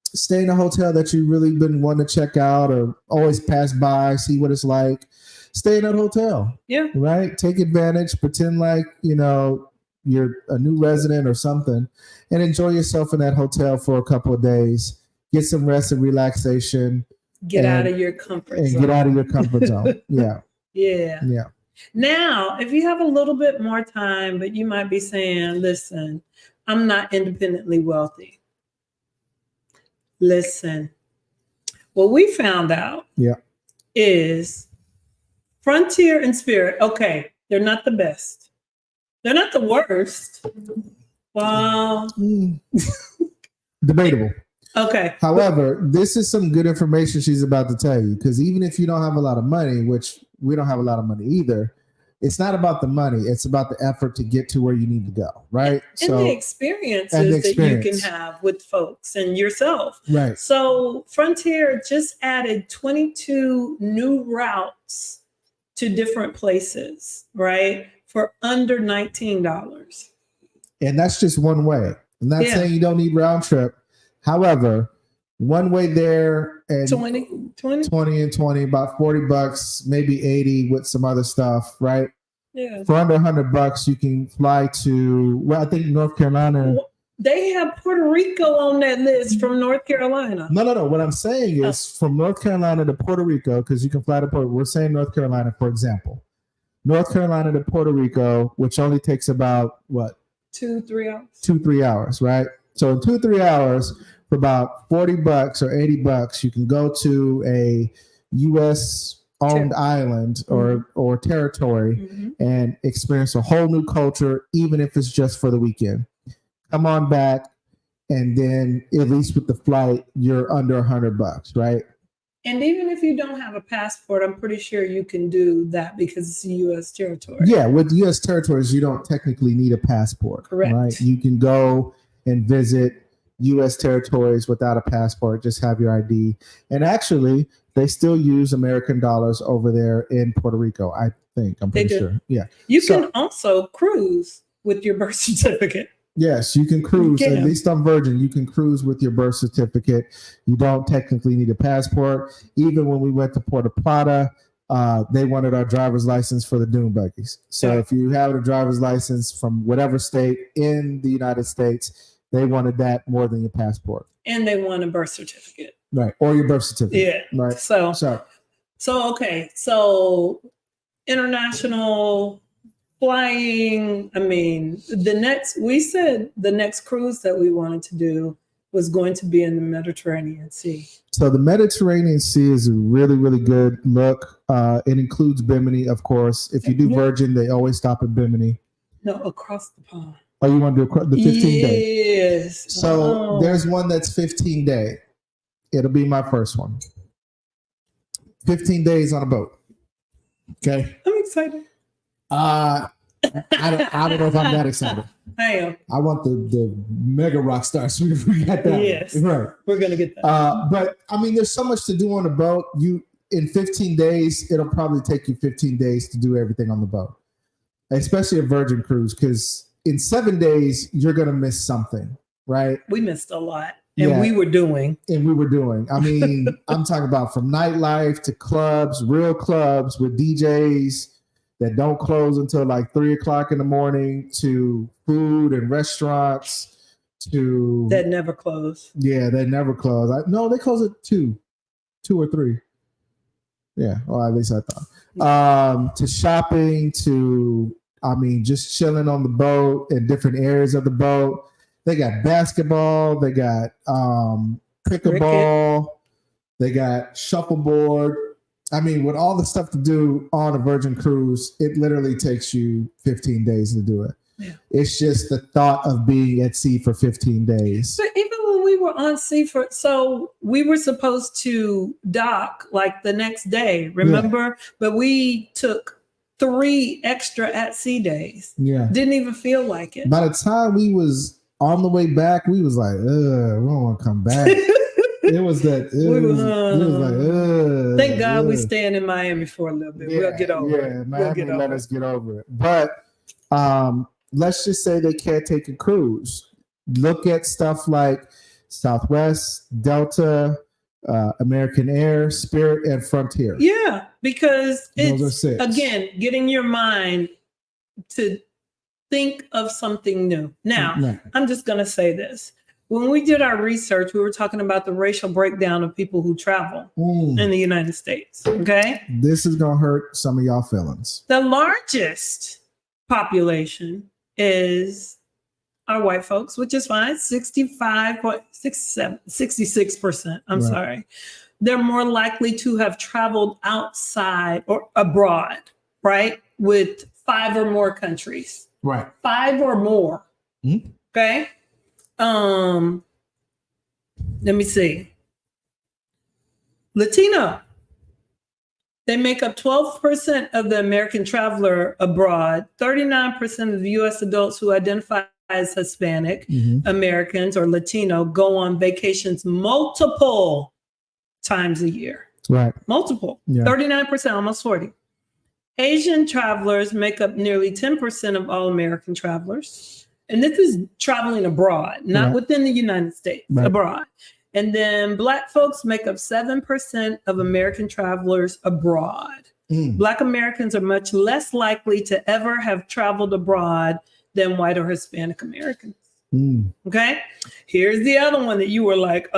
Speaker 2: stay in a hotel that you really been wanting to check out or always pass by, see what it's like, stay in that hotel.
Speaker 1: Yeah.
Speaker 2: Right? Take advantage, pretend like, you're a new resident or something and enjoy yourself in that hotel for a couple of days, get some rest and relaxation.
Speaker 1: Get out of your comfort zone.
Speaker 2: Get out of your comfort zone. Yeah.
Speaker 1: Yeah.
Speaker 2: Yeah.
Speaker 1: Now, if you have a little bit more time, but you might be saying, listen, I'm not independently wealthy. Listen, what we found out is Frontier and Spirit. Okay, they're not the best. They're not the worst. Well,
Speaker 2: debatable.
Speaker 1: Okay.
Speaker 2: However, this is some good information she's about to tell you, because even if you don't have a lot of money, which we don't have a lot of money either, it's not about the money. It's about the effort to get to where you need to go, right?
Speaker 1: And the experiences that you can have with folks and yourself.
Speaker 2: Right.
Speaker 1: So Frontier just added 22 new routes to different places, right? For under $19.
Speaker 2: And that's just one way. I'm not saying you don't need round trip. However, one way there and
Speaker 1: 20
Speaker 2: and 20, about $40, maybe 80 with some other stuff, right?
Speaker 1: Yeah.
Speaker 2: For under $100, you can fly to, I think North Carolina.
Speaker 1: Well, they have Puerto Rico on that list from North Carolina.
Speaker 2: No. What I'm saying is from North Carolina to Puerto Rico, because you can fly to Puerto Rico. We're saying North Carolina, for example. North Carolina to Puerto Rico, which only takes about,
Speaker 1: 2-3 hours?
Speaker 2: 2-3 hours, right? So in 2-3 hours, for about $40 or $80, you can go to a U.S. owned island or territory and experience a whole new culture, even if it's just for the weekend. Come on back, and then at least with the flight, you're under $100, right?
Speaker 1: And even if you don't have a passport, I'm pretty sure you can do that because it's a U.S. territory.
Speaker 2: Yeah, with U.S. territories, you don't technically need a passport.
Speaker 1: Correct.
Speaker 2: Right? You can go and visit U.S. territories without a passport. Just have your ID. And actually, they still use American dollars over there in Puerto Rico. I think. I'm pretty sure. Yeah.
Speaker 1: You can also cruise with your birth certificate.
Speaker 2: Yes, you can cruise. At least on Virgin, you can cruise with your birth certificate. You don't technically need a passport. Even when we went to Puerto Plata, they wanted our driver's license for the dune buggies. So if you have a driver's license from whatever state in the United States, they wanted that more than your passport.
Speaker 1: And they want a birth certificate.
Speaker 2: Right. Or your birth certificate.
Speaker 1: Yeah.
Speaker 2: Right.
Speaker 1: So okay. So international flying. I mean, we said the next cruise that we wanted to do was going to be in the Mediterranean Sea. So
Speaker 2: the Mediterranean Sea is a really, really good look. It includes Bimini, of course. If you do Virgin, they always stop at Bimini.
Speaker 1: No, across the pond.
Speaker 2: Oh, you want to do the 15-day?
Speaker 1: Yes.
Speaker 2: So there's one that's 15-day. It'll be my first one. 15 days on a boat. Okay.
Speaker 1: I'm excited.
Speaker 2: I don't know if I'm that excited.
Speaker 1: I am.
Speaker 2: I want the mega rock star. So we got that.
Speaker 1: Yes.
Speaker 2: Right.
Speaker 1: We're gonna get that.
Speaker 2: But I mean, there's so much to do on a boat. In 15 days, it'll probably take you 15 days to do everything on the boat, especially a Virgin cruise, because in 7 days you're gonna miss something, right?
Speaker 1: We missed a lot. And we were doing.
Speaker 2: I mean, I'm talking about from nightlife to clubs, real clubs with DJs that don't close until like 3:00 in the morning, to food and restaurants, to
Speaker 1: that never close.
Speaker 2: Yeah, they never close. No, they close at 2 or 3. Yeah, well, at least I thought. To shopping, to just chilling on the boat in different areas of the boat. They got basketball. They got pickleball. They got shuffleboard. I mean, with all the stuff to do on a Virgin cruise, it literally takes you 15 days to do it. Yeah. It's just the thought of being at sea for 15 days.
Speaker 1: But even when we were on sea so we were supposed to dock like the next day, remember? Yeah. But we took 3 extra at sea days.
Speaker 2: Yeah.
Speaker 1: Didn't even feel like it.
Speaker 2: By the time we was on the way back, we was like, we don't want to come back. It was like,
Speaker 1: thank God we staying in Miami for a little bit. Yeah, we'll get over it.
Speaker 2: Yeah, Miami let us get over it. But let's just say they can't take a cruise. Look at stuff like Southwest, Delta, American Air, Spirit, and Frontier.
Speaker 1: Yeah, because it's, again, getting your mind to think of something new. Now, I'm just going to say this. When we did our research, we were talking about the racial breakdown of people who travel in the United States. Okay.
Speaker 2: This is going to hurt some of y'all feelings.
Speaker 1: The largest population is our white folks, which is fine. 66%. I'm sorry. They're more likely to have traveled outside or abroad, right? With 5 or more countries.
Speaker 2: Right.
Speaker 1: 5 or more. Mm-hmm. Okay. Let me see. Latino. They make up 12% of the American traveler abroad. 39% of the U.S. adults who identify as Hispanic Americans or Latino go on vacations multiple times a year.
Speaker 2: Right.
Speaker 1: Multiple. Yeah. 39%, almost 40. Asian travelers make up nearly 10% of all American travelers. And this is traveling abroad, not within the United States, abroad. And then Black folks make up 7% of American travelers abroad. Black Americans are much less likely to ever have traveled abroad than white or Hispanic Americans. Okay? Here's the other one that you were like,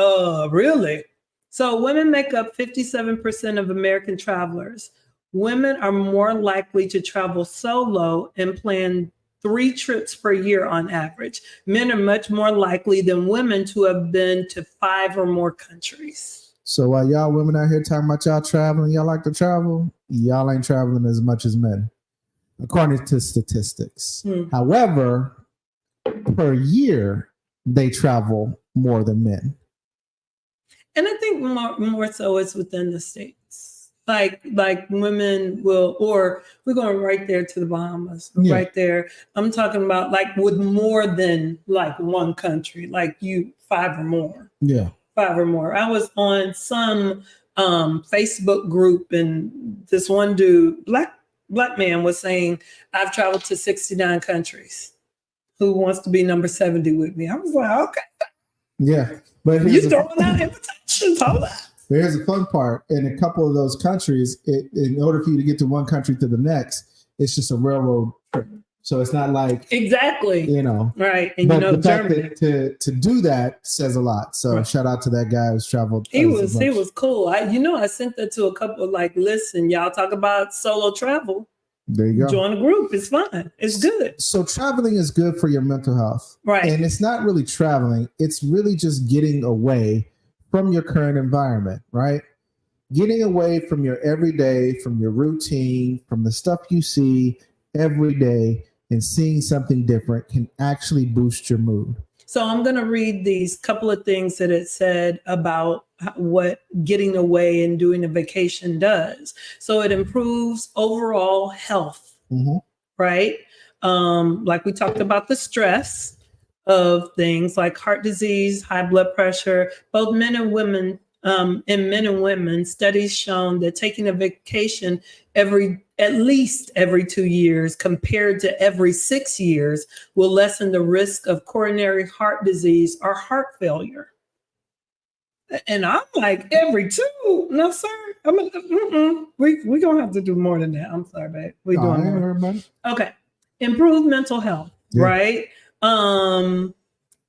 Speaker 1: really? So women make up 57% of American travelers. Women are more likely to travel solo and plan 3 trips per year on average. Men are much more likely than women to have been to 5 or more countries.
Speaker 2: So while y'all women out here talking about y'all traveling, y'all like to travel, y'all ain't traveling as much as men, according to statistics. However, per year, they travel more than men.
Speaker 1: And I think more so it's within the states. Like women will, or we're going right there to the Bahamas, right there. I'm talking about like with more than like one country, like you 5 or more.
Speaker 2: Yeah.
Speaker 1: 5 or more. I was on some Facebook group, and this one dude, black man, was saying, I've traveled to 69 countries. Who wants to be number 70 with me? I was like, okay.
Speaker 2: Yeah. But
Speaker 1: you throwing out invitations. Hold on.
Speaker 2: Here's the fun part. In a couple of those countries, in order for you to get to one country to the next, it's just a railroad trip. So it's not like
Speaker 1: exactly, right. And
Speaker 2: but the fact that to do that says a lot. So shout out to that guy who's traveled.
Speaker 1: He was cool. I sent that to a couple of like, listen, y'all talk about solo travel.
Speaker 2: There you go.
Speaker 1: Join a group. It's fun. It's good.
Speaker 2: So traveling is good for your mental health.
Speaker 1: Right.
Speaker 2: And it's not really traveling. It's really just getting away from your current environment, right? Getting away from your everyday, from your routine, from the stuff you see every day, and seeing something different can actually boost your mood.
Speaker 1: So I'm going to read these couple of things that it said about what getting away and doing a vacation does. So it improves overall health, right? Like we talked about the stress of things like heart disease, high blood pressure, both men and women. In men and women, studies shown that taking a vacation at least every 2 years compared to every 6 years will lessen the risk of coronary heart disease or heart failure. And I'm like, every 2? No, sir. We're going to have to do more than that. I'm sorry, babe. We're doing more. Okay. Improved mental health, right?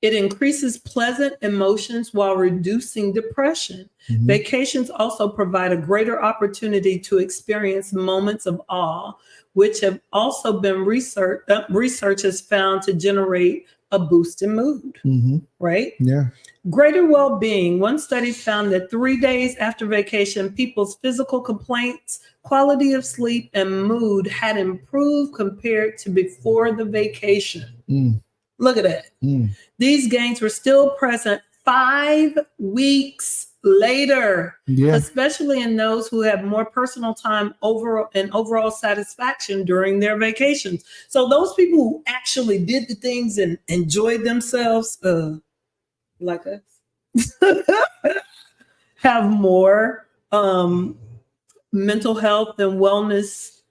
Speaker 1: It increases pleasant emotions while reducing depression. Vacations also provide a greater opportunity to experience moments of awe, which have also been research has found to generate a boost in mood, right?
Speaker 2: Yeah.
Speaker 1: Greater well-being. One study found that 3 days after vacation, people's physical complaints, quality of sleep, and mood had improved compared to before the vacation. Look at that. These gains were still present 5 weeks later, especially in those who have more personal time overall satisfaction during their vacations. So those people who actually did the things and enjoyed themselves, like us, have more mental health and wellness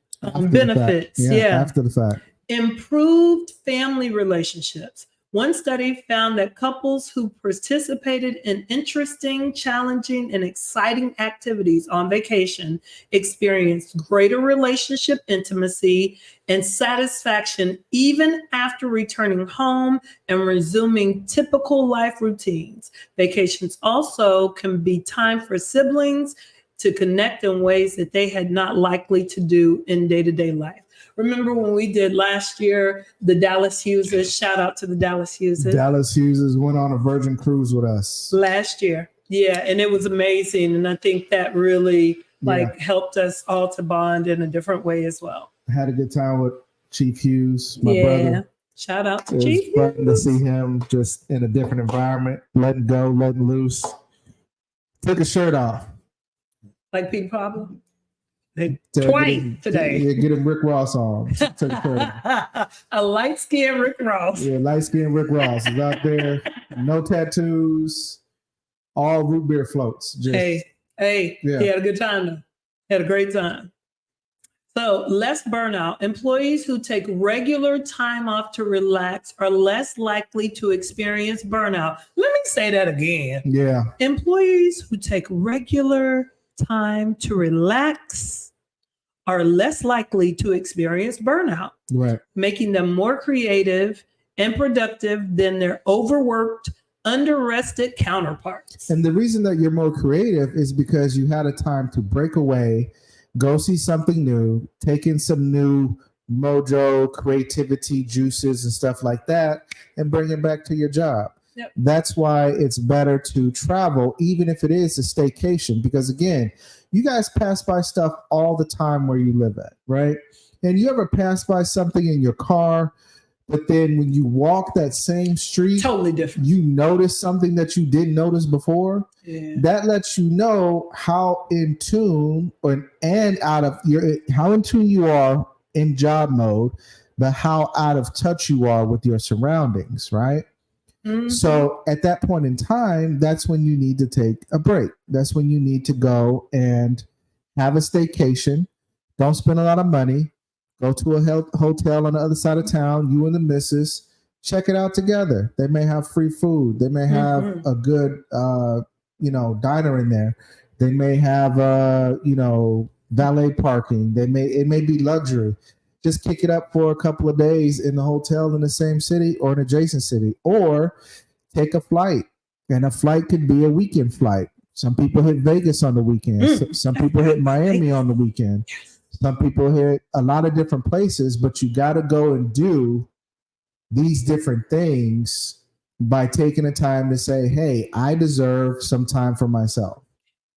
Speaker 1: benefits.
Speaker 2: After the fact.
Speaker 1: Improved family relationships. One study found that couples who participated in interesting, challenging, and exciting activities on vacation experienced greater relationship intimacy and satisfaction even after returning home and resuming typical life routines. Vacations also can be time for siblings to connect in ways that they had not likely to do in day-to-day life. Remember when we did last year, the Dallas Hughes's, shout out to the Dallas Hughes's.
Speaker 2: Dallas Hughes's went on a Virgin cruise with us.
Speaker 1: Last year. Yeah, and it was amazing. And I think that really helped us all to bond in a different way as well.
Speaker 2: I had a good time with Chief Hughes, my brother.
Speaker 1: Shout out to Chief Hughes.
Speaker 2: It was fun to see him just in a different environment, letting go, letting loose. Took his shirt off.
Speaker 1: Like Pete Pablo? Twice today.
Speaker 2: Get him Rick Ross on.
Speaker 1: A light-skinned Rick Ross.
Speaker 2: Yeah, light-skinned Rick Ross is out there. No tattoos. All root beer floats.
Speaker 1: He had a good time though. Had a great time. So less burnout. Employees who take regular time off to relax are less likely to experience burnout. Let me say that again.
Speaker 2: Yeah.
Speaker 1: Employees who take regular time to relax are less likely to experience burnout, making them more creative and productive than their overworked, under-rested counterparts.
Speaker 2: And the reason that you're more creative is because you had a time to break away, go see something new, take in some new mojo, creativity, juices and stuff like that, and bring it back to your job.
Speaker 1: Yep.
Speaker 2: That's why it's better to travel, even if it is a staycation, because again, you guys pass by stuff all the time where you live at, right? And you ever pass by something in your car But then when you walk that same street,
Speaker 1: totally different.
Speaker 2: You notice something that you didn't notice before.
Speaker 1: Yeah.
Speaker 2: That lets you know how in tune how in tune you are in job mode, but how out of touch you are with your surroundings, right? Mm-hmm. So at that point in time, that's when you need to take a break. That's when you need to go and have a staycation. Don't spend a lot of money. Go to a hotel on the other side of town, you and the missus, check it out together. They may have free food. They may have a good, diner in there. They may have, valet parking. It may be luxury. Just kick it up for a couple of days in the hotel in the same city or an adjacent city, or take a flight. And a flight could be a weekend flight. Some people hit Vegas on the weekend. Some people hit Miami on the weekend. Some people hit a lot of different places, but you got to go and do these different things by taking the time to say, hey, I deserve some time for myself.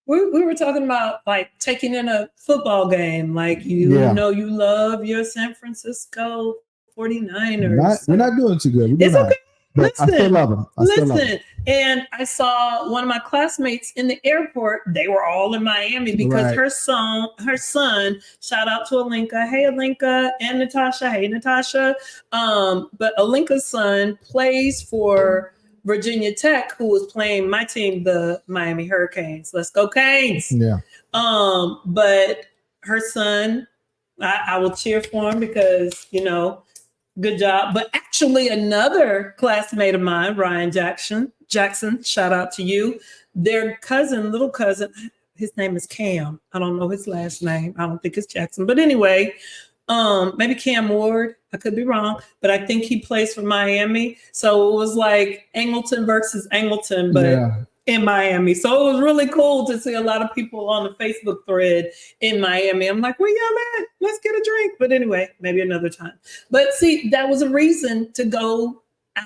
Speaker 1: We were talking about like taking in a football game. Like, you love your San Francisco 49ers.
Speaker 2: We're not doing too good. It's okay. But I still love them.
Speaker 1: And I saw one of my classmates in the airport. They were all in Miami because her son, shout out to Alinka. Hey, Alinka, and Natasha. Hey, Natasha. But Alinka's son plays for Virginia Tech, who was playing my team, the Miami Hurricanes. Let's go Canes.
Speaker 2: Yeah.
Speaker 1: But her son, I will cheer for him because, good job. But actually, another classmate of mine, Ryan Jackson, shout out to you. Their little cousin, his name is Cam. I don't know his last name. I don't think it's Jackson. But anyway, maybe Cam Ward. I could be wrong, but I think he plays for Miami. So it was like Angleton versus Angleton, but in Miami. So it was really cool to see a lot of people on the Facebook thread in Miami. I'm like, where y'all at? Let's get a drink. But anyway, maybe another time. But see, that was a reason to go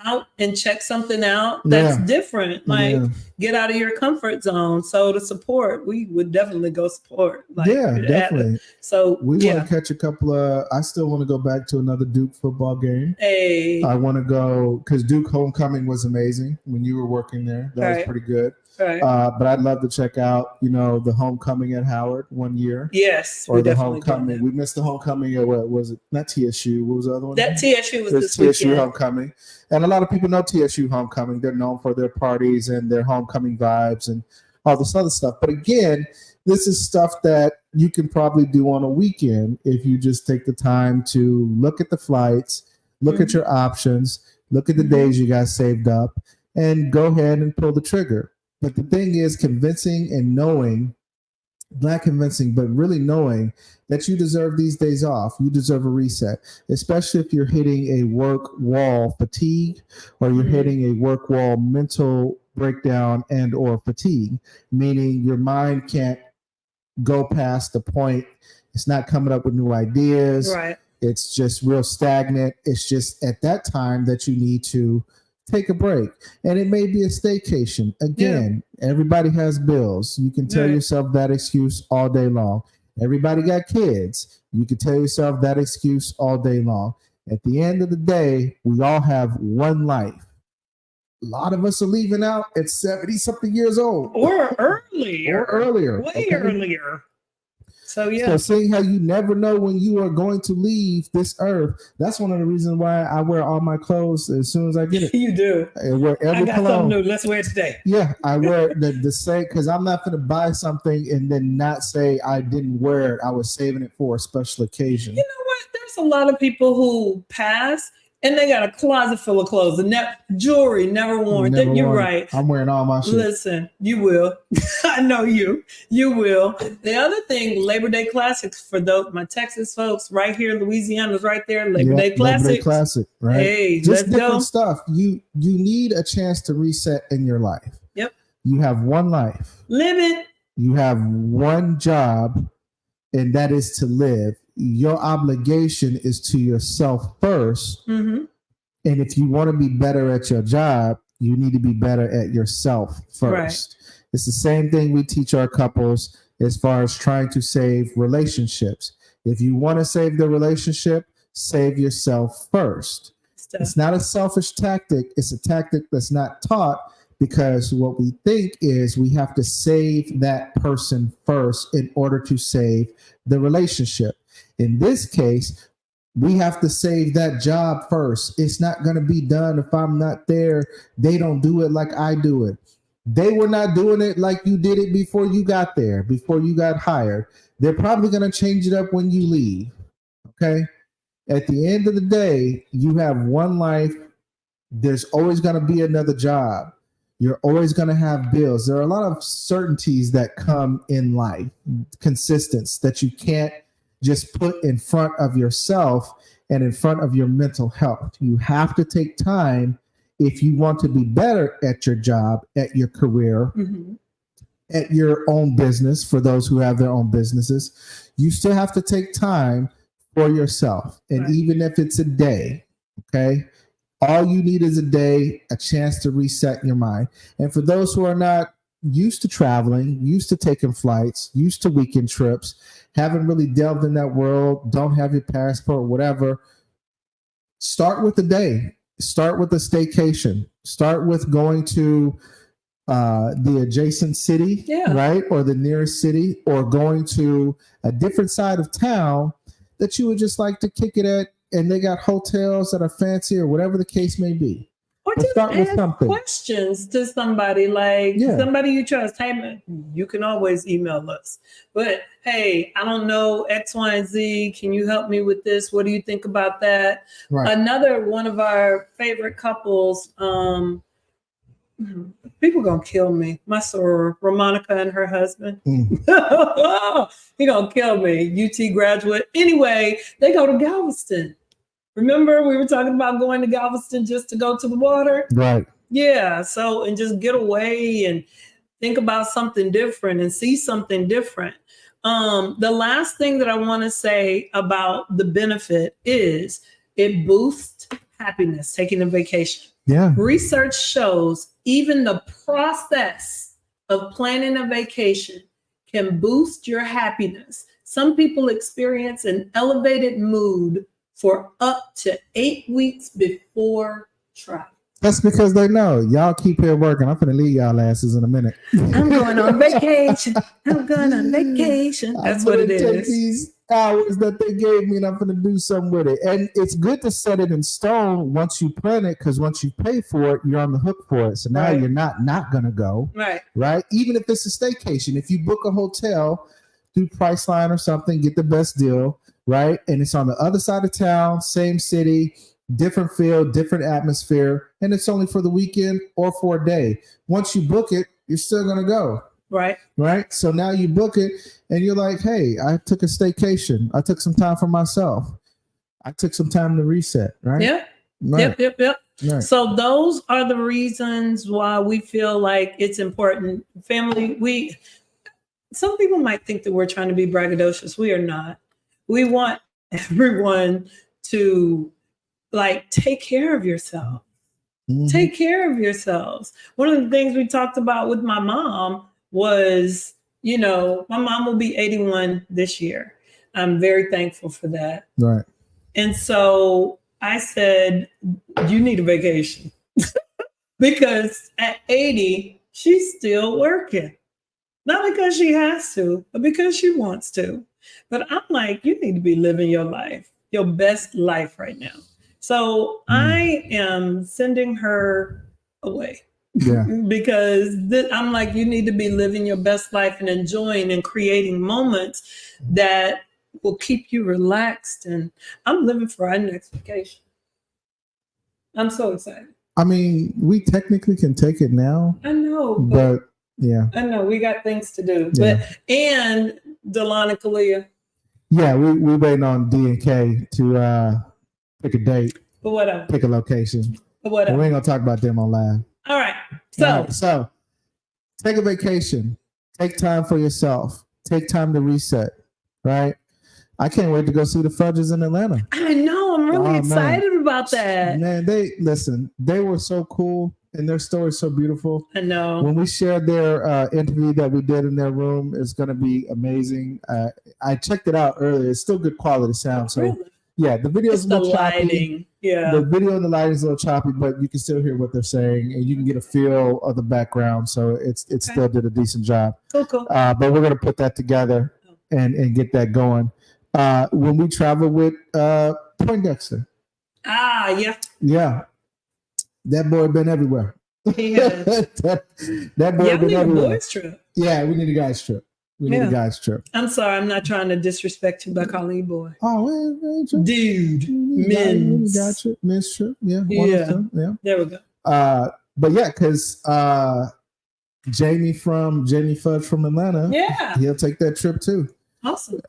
Speaker 1: out and check something out that's different. Like, get out of your comfort zone. So to support, we would definitely go support. Like,
Speaker 2: definitely.
Speaker 1: So
Speaker 2: we want to catch a couple of, I still want to go back to another Duke football game.
Speaker 1: Hey.
Speaker 2: I want to go, because Duke homecoming was amazing when you were working there. That was pretty good.
Speaker 1: Right.
Speaker 2: But I'd love to check out, the homecoming at Howard one year.
Speaker 1: Yes.
Speaker 2: Or the homecoming. We missed the homecoming at what was it? Not TSU. What was the other one?
Speaker 1: That TSU was this
Speaker 2: TSU
Speaker 1: weekend.
Speaker 2: homecoming. And a lot of people know TSU homecoming. They're known for their parties and their homecoming vibes and all this other stuff. But again, this is stuff that you can probably do on a weekend if you just take the time to look at the flights, look at your options, look at the days you got saved up, and go ahead and pull the trigger. But the thing is, convincing and knowing, not convincing, but really knowing that you deserve these days off. You deserve a reset, especially if you're hitting a work wall fatigue or you're hitting a work wall mental breakdown and or fatigue, meaning your mind can't go past the point. It's not coming up with new ideas.
Speaker 1: Right.
Speaker 2: It's just real stagnant. It's just at that time that you need to take a break. And it may be a staycation. Again, everybody has bills. You can tell yourself that excuse all day long. Everybody got kids. You can tell yourself that excuse all day long. At the end of the day, we all have one life. A lot of us are leaving out at 70-something years old.
Speaker 1: Or earlier. Way earlier. So,
Speaker 2: So seeing how you never know when you are going to leave this earth, that's one of the reasons why I wear all my clothes as soon as I get it.
Speaker 1: You do.
Speaker 2: I wear every
Speaker 1: got
Speaker 2: cologne.
Speaker 1: something new. Let's wear it today.
Speaker 2: Yeah, I wear the same, because I'm not going to buy something and then not say I didn't wear it. I was saving it for a special occasion.
Speaker 1: You know what? There's a lot of people who pass and they got a closet full of clothes and jewelry never worn. You're right.
Speaker 2: I'm wearing all my shit.
Speaker 1: Listen, you will. I know you. You will. The other thing, Labor Day Classics for my Texas folks right here. Louisiana's right there. Labor Day Classics.
Speaker 2: Labor Day Classic, right?
Speaker 1: Hey,
Speaker 2: just
Speaker 1: let's
Speaker 2: different
Speaker 1: go.
Speaker 2: stuff. You need a chance to reset in your life.
Speaker 1: Yep.
Speaker 2: You have one life.
Speaker 1: Live it.
Speaker 2: You have one job, and that is to live. Your obligation is to yourself first.
Speaker 1: Mm-hmm.
Speaker 2: And if you want to be better at your job, you need to be better at yourself first. Right. It's the same thing we teach our couples as far as trying to save relationships. If you want to save the relationship, save yourself first.
Speaker 1: stuff.
Speaker 2: It's not a selfish tactic. It's a tactic that's not taught, because what we think is we have to save that person first in order to save the relationship. In this case, we have to save that job first. It's not going to be done if I'm not there. They don't do it like I do it. They were not doing it like you did it before you got there, before you got hired. They're probably going to change it up when you leave. Okay? At the end of the day, you have one life. There's always going to be another job. You're always going to have bills. There are a lot of certainties that come in life, consistence that you can't just put in front of yourself and in front of your mental health. You have to take time if you want to be better at your job, at your career, at your own business. For those who have their own businesses, you still have to take time for yourself. And even if it's a day, okay? All you need is a day, a chance to reset your mind. And for those who are not used to traveling, used to taking flights, used to weekend trips, haven't really delved in that world, don't have your passport, whatever, start with a day. Start with a staycation. Start with going to the adjacent city, right? Or the nearest city, or going to a different side of town that you would just like to kick it at, and they got hotels that are fancy or whatever the case may be.
Speaker 1: Or just start with something. Questions to somebody, like somebody you trust. Hey, you can always email us. But hey, I don't know X, Y, and Z. Can you help me with this? What do you think about that? Right. Another one of our favorite couples. People gonna kill me. My soror, Romonica and her husband. He gonna kill me. UT graduate. Anyway, they go to Galveston. Remember, we were talking about going to Galveston just to go to the water? Right. Yeah. So, and just get away and think about something different and see something different. The last thing that I want to say about the benefit is it boosts happiness, taking a vacation. Yeah. Research shows even the process of planning a vacation can boost your happiness. Some people experience an elevated mood for up to 8 weeks before travel.
Speaker 2: That's because they know y'all keep here working. I'm going to leave y'all asses in a minute.
Speaker 1: I'm going on vacation. I'm going on vacation. That's what it is. Take
Speaker 2: these hours that they gave me and I'm going to do something with it. And it's good to set it in stone once you plan it, because once you pay for it, you're on the hook for it. So now you're not going to go. Right. Right. Even if it's a staycation, if you book a hotel through Priceline or something, get the best deal. Right. And it's on the other side of town, same city, different feel, different atmosphere. And it's only for the weekend or for a day. Once you book it, you're still going to go. Right. Right. So now you book it and you're like, hey, I took a staycation. I took some time for myself. I took some time to reset. Right. Yeah. Right.
Speaker 1: Yep. Right. So those are the reasons why we feel like it's important. Family, some people might think that we're trying to be braggadocious. We are not. We want everyone to take care of yourself. Mm-hmm. Take care of yourselves. One of the things we talked about with my mom was, my mom will be 81 this year. I'm very thankful for that. Right. And so I said, you need a vacation because at 80, she's still working. Not because she has to, but because she wants to. But I'm like, you need to be living your life, your best life right now. So I am sending her away because I'm like, you need to be living your best life and enjoying and creating moments that will keep you relaxed. And I'm living for our next vacation. I'm so excited.
Speaker 2: I mean, we technically can take it now.
Speaker 1: I know,
Speaker 2: but yeah,
Speaker 1: I know we got things to do. Yeah. And Delon and Kalia.
Speaker 2: Yeah, we waiting on D and K to pick a date.
Speaker 1: But whatever.
Speaker 2: Pick a location.
Speaker 1: But whatever.
Speaker 2: We ain't gonna talk about them on live.
Speaker 1: All right.
Speaker 2: So take a vacation. Take time for yourself. Take time to reset. Right. I can't wait to go see the Fudges in Atlanta.
Speaker 1: I know. I'm really excited about that.
Speaker 2: Man, they were so cool. And their story is so beautiful.
Speaker 1: I know.
Speaker 2: When we shared their interview that we did in their room, it's going to be amazing. I checked it out earlier. It's still good quality sound. So, yeah, the video is a little choppy.
Speaker 1: Yeah.
Speaker 2: The video and the lighting is a little choppy, but you can still hear what they're saying, and you can get a feel of the background. So it still did a decent job.
Speaker 1: Cool.
Speaker 2: But we're gonna put that together and get that going. When we travel with Poindexter.
Speaker 1: Yeah.
Speaker 2: That boy been everywhere.
Speaker 1: He has.
Speaker 2: that boy been everywhere.
Speaker 1: Boys trip.
Speaker 2: Yeah, we need a guys trip. We need a guys trip.
Speaker 1: I'm sorry, I'm not trying to disrespect you by calling you boy.
Speaker 2: Oh,
Speaker 1: dude, men's
Speaker 2: trip. Men's trip. Yeah.
Speaker 1: Yeah. There we go.
Speaker 2: But yeah, because Jamie Fudge from Atlanta.
Speaker 1: Yeah.
Speaker 2: He'll take that trip too.
Speaker 1: Awesome.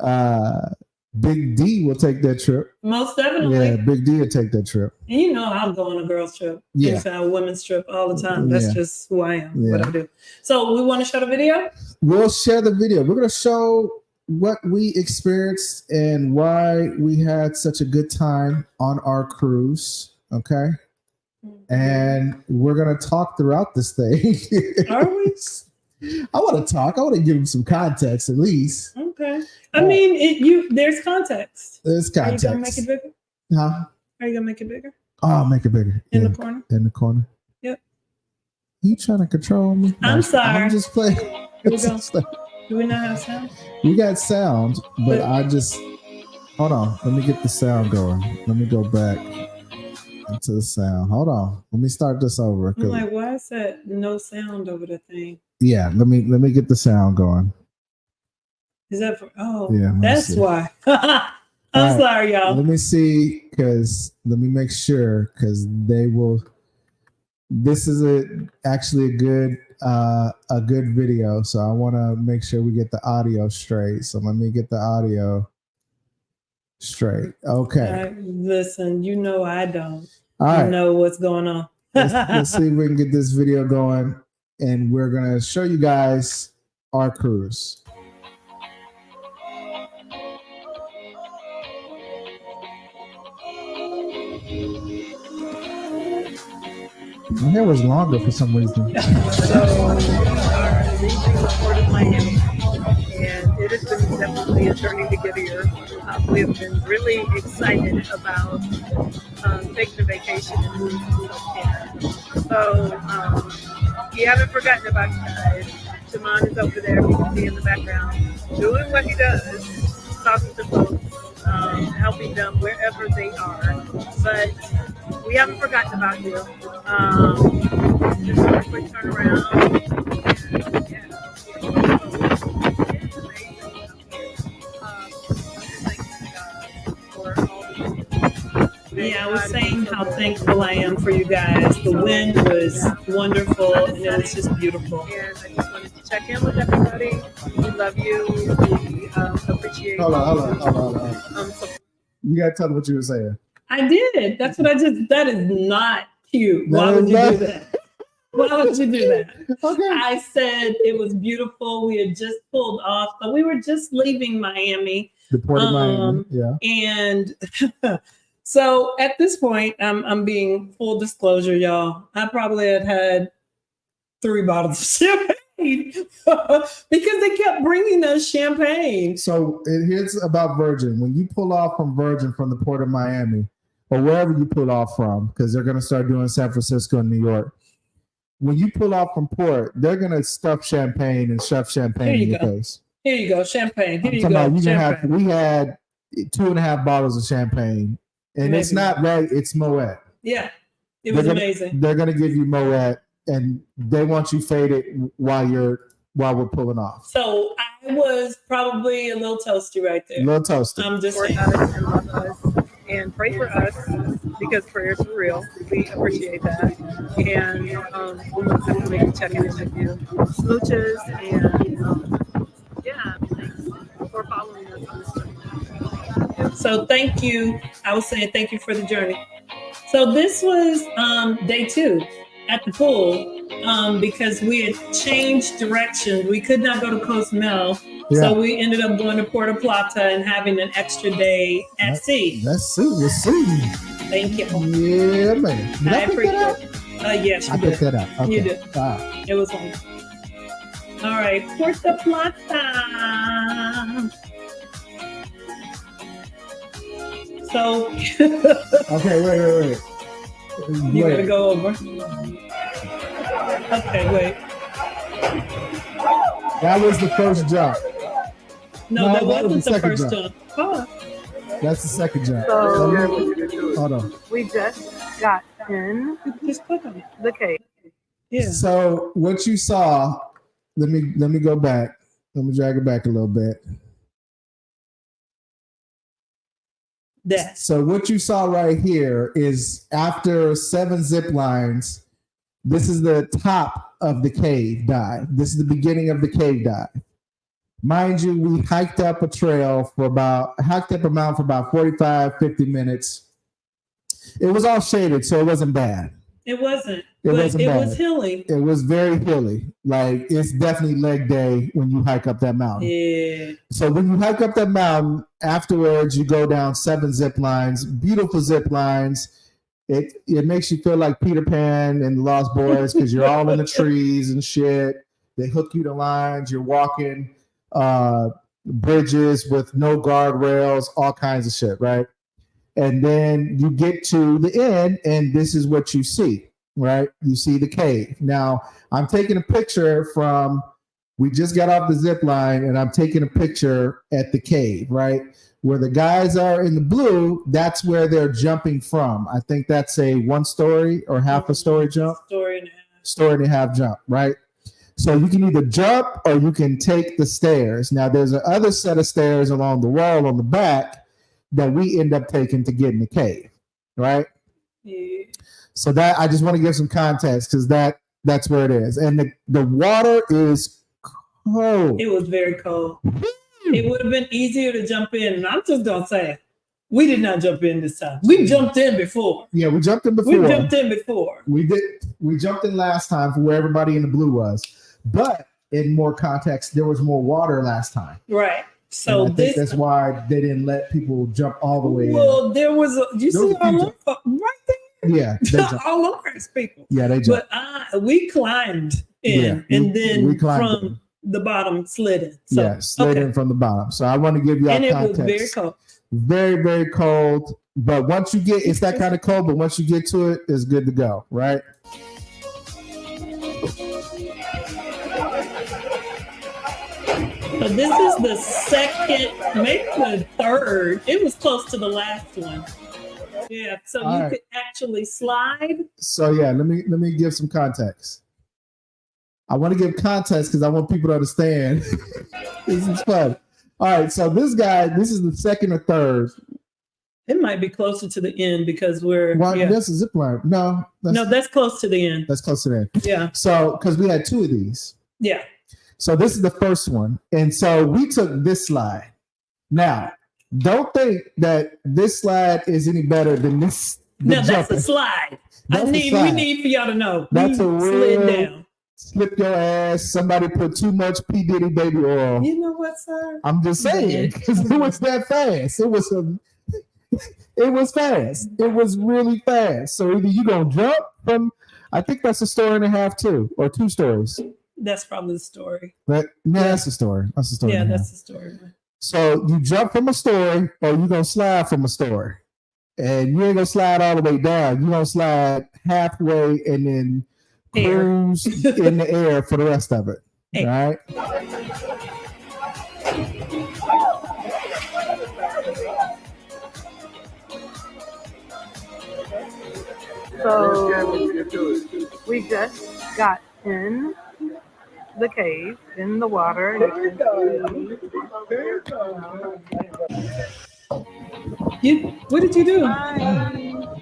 Speaker 2: Big D will take that trip.
Speaker 1: Most definitely.
Speaker 2: Yeah, Big D will take that trip.
Speaker 1: And you know I'll go on a girls trip.
Speaker 2: Yeah.
Speaker 1: A women's trip all the time. That's just who I am, what I do. So we want to show the video?
Speaker 2: We'll share the video. We're going to show what we experienced and why we had such a good time on our cruise. Okay. Mm-hmm. And we're going to talk throughout this thing.
Speaker 1: Are we?
Speaker 2: I want to talk. I want to give them some context at least.
Speaker 1: Okay. I mean, there's context.
Speaker 2: There's context.
Speaker 1: Are you gonna make it bigger?
Speaker 2: Huh?
Speaker 1: Are you gonna make it bigger?
Speaker 2: Oh, I'll make it bigger.
Speaker 1: In the corner?
Speaker 2: In the corner.
Speaker 1: Yep.
Speaker 2: You trying to control me?
Speaker 1: I'm sorry.
Speaker 2: I'm just playing.
Speaker 1: Here we go. Do we not have sound?
Speaker 2: We got sound, but I just hold on. Let me get the sound going. Let me go back into the sound. Hold on. Let me start this over.
Speaker 1: I'm like, why is that no sound over the thing?
Speaker 2: Yeah, let me get the sound going.
Speaker 1: Is that for? Oh,
Speaker 2: yeah.
Speaker 1: That's why. I'm sorry, y'all.
Speaker 2: Let me see, let me make sure, because they will. This is actually a good video, so I want to make sure we get the audio straight. So let me get the audio straight. Okay.
Speaker 1: Listen, you know I don't.
Speaker 2: All right.
Speaker 1: Know what's going on.
Speaker 2: let's see if we can get this video going, and we're gonna show you guys our cruise. My hair was longer for some reason.
Speaker 3: So, reaching the port of Miami, and it has been definitely a journey to get here. We have been really excited about taking a vacation and moving to self-care. So, we haven't forgotten about you guys. Shimon is over there, you can see in the background, doing what he does, talking to folks, helping them wherever they are. But we haven't forgotten about you. Just a quick turnaround. And, yeah. It's amazing.
Speaker 1: Yeah, I was saying how thankful I am for you guys. The wind was wonderful and it was just beautiful.
Speaker 3: And I just wanted to check in with everybody. We love you. We appreciate
Speaker 2: Hold on. You gotta tell them what you were saying.
Speaker 1: I did. That's what I just. That is not cute. Why would you do that? Why would you do that?
Speaker 2: Okay.
Speaker 1: I said it was beautiful. We had just pulled off, but we were just leaving Miami.
Speaker 2: The port of Miami. Yeah.
Speaker 1: And so at this point, I'm being full disclosure, y'all. I probably had 3 bottles of champagne because they kept bringing us champagne.
Speaker 2: So here's about Virgin. When you pull off from Virgin from the port of Miami, or wherever you pull off from, because they're going to start doing San Francisco and New York. When you pull off from port, they're going to stuff champagne and shove champagne in your face.
Speaker 1: Here you go, champagne. Here you go.
Speaker 2: We had 2.5 bottles of champagne, and it's not right. It's Moet.
Speaker 1: Yeah, it was amazing.
Speaker 2: They're going to give you Moet, and they want you faded while we're pulling off.
Speaker 1: So I was probably a little toasty right there.
Speaker 2: A little toasty.
Speaker 1: I'm just
Speaker 3: saying. And love us and pray for us because prayers are real. We appreciate that. And we will definitely check in with you. Smooches and thanks for following us on this journey.
Speaker 1: So thank you. I was saying thank you for the journey. So this was day 2 at the pool because we had changed directions. We could not go to Cozumel. Yeah. So we ended up going to Puerto Plata and having an extra day at sea.
Speaker 2: Let's see.
Speaker 1: Thank you.
Speaker 2: Yeah, man.
Speaker 1: I appreciate it. Yes, you did.
Speaker 2: I picked that up. Okay.
Speaker 1: You did. It was wonderful. All right, Puerto Plata. So
Speaker 2: Okay, wait.
Speaker 1: you gotta go over. Okay, wait.
Speaker 2: That was the first jump.
Speaker 1: No, that wasn't
Speaker 2: was
Speaker 1: the first jump. Oh.
Speaker 2: That's the second jump.
Speaker 3: So
Speaker 2: Hold on.
Speaker 3: we just got in
Speaker 1: Just click on it.
Speaker 3: the cave.
Speaker 1: Yeah.
Speaker 2: So what you saw, let me go back. Let me drag it back a little bit.
Speaker 1: That.
Speaker 2: So what you saw right here is after 7 zip lines, this is the top of the cave dive. This is the beginning of the cave dive. Mind you, we hiked up a mountain for about 45, 50 minutes. It was all shaded, so it wasn't bad.
Speaker 1: It wasn't.
Speaker 2: It wasn't bad.
Speaker 1: It was hilly.
Speaker 2: It was very hilly. Like, it's definitely leg day when you hike up that mountain.
Speaker 1: Yeah.
Speaker 2: So when you hike up that mountain, afterwards you go down 7 zip lines, beautiful zip lines. It makes you feel like Peter Pan and the Lost Boys because you're all in the trees and shit. They hook you to lines. You're walking bridges with no guardrails, all kinds of shit, right? And then you get to the end, and this is what you see, right? You see the cave. Now, I'm taking a picture we just got off the zip line, and I'm taking a picture at the cave, right? Where the guys are in the blue, that's where they're jumping from. I think that's a 1 story or half a story jump. Story and a half jump, right? So you can either jump or you can take the stairs. Now, there's another set of stairs along the wall on the back that we end up taking to get in the cave, right?
Speaker 1: Yeah.
Speaker 2: So that I just want to give some context because that's where it is. And the water is cold.
Speaker 1: It was very cold. It would have been easier to jump in. And I'm just going to say, we did not jump in this time. We jumped in before.
Speaker 2: Yeah, we jumped in before. We did. We jumped in last time for where everybody in the blue was. But in more context, there was more water last time.
Speaker 1: Right. So
Speaker 2: I think that's why they didn't let people jump all the way in.
Speaker 1: Well, there was all right there.
Speaker 2: Yeah.
Speaker 1: All over us people.
Speaker 2: Yeah, they jumped.
Speaker 1: But we climbed in and then from the bottom slid in. So,
Speaker 2: slid in from the bottom. So I want to give you all context.
Speaker 1: And it was very cold.
Speaker 2: Very, very cold. But once you get, it's that kind of cold, but once you get to it, it's good to go, right?
Speaker 1: So this is the second, maybe the third. It was close to the last one. Yeah, so you could actually slide.
Speaker 2: So yeah, let me give some context. I want to give context because I want people to understand. This is fun. All right, so this is the second or third.
Speaker 1: It might be closer to the end because we're.
Speaker 2: Well, that's a zip line. No,
Speaker 1: that's close to the end.
Speaker 2: That's close to the end.
Speaker 1: Yeah.
Speaker 2: So because we had 2 of these.
Speaker 1: Yeah.
Speaker 2: So this is the first one, and so we took this slide. Now, don't think that this slide is any better than this.
Speaker 1: No, that's a slide. We need for y'all to know.
Speaker 2: That's a real
Speaker 1: slid down.
Speaker 2: Slip your ass. Somebody put too much P. Diddy baby oil.
Speaker 1: You know what, sir?
Speaker 2: I'm just saying because it was that fast. It was fast. It was really fast. So either you gonna jump from. I think that's a story and a half too, or 2 stories.
Speaker 1: That's probably the story.
Speaker 2: That's the story. That's the story.
Speaker 1: Yeah, that's the story.
Speaker 2: So you jump from a story, or you gonna slide from a story, and you ain't gonna slide all the way down. You gonna slide halfway and then cruise in the air for the rest of it. All right.
Speaker 3: So we just got in the cave, in the water.
Speaker 1: What did you do?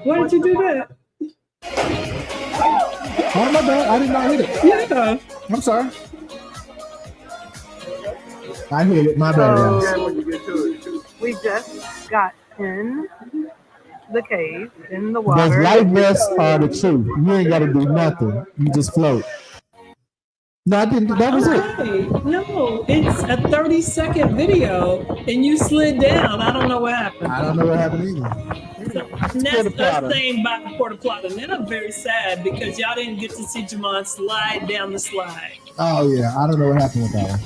Speaker 1: Why did you do that?
Speaker 2: Oh, my bad. I did not hit it.
Speaker 1: Yeah.
Speaker 2: I'm sorry. I hit it. My bad,
Speaker 3: guys. We just got in the cave, in the water.
Speaker 2: Those life vests are the truth. You ain't got to do nothing. You just float. No, I didn't. That was it.
Speaker 1: No, it's a 30-second video, and you slid down. I don't know what happened.
Speaker 2: I don't know what happened either.
Speaker 1: And that's us saying by the porta plata. And then I'm very sad because y'all didn't get to see Jamon slide down the slide.
Speaker 2: Oh yeah, I don't know what happened with that one.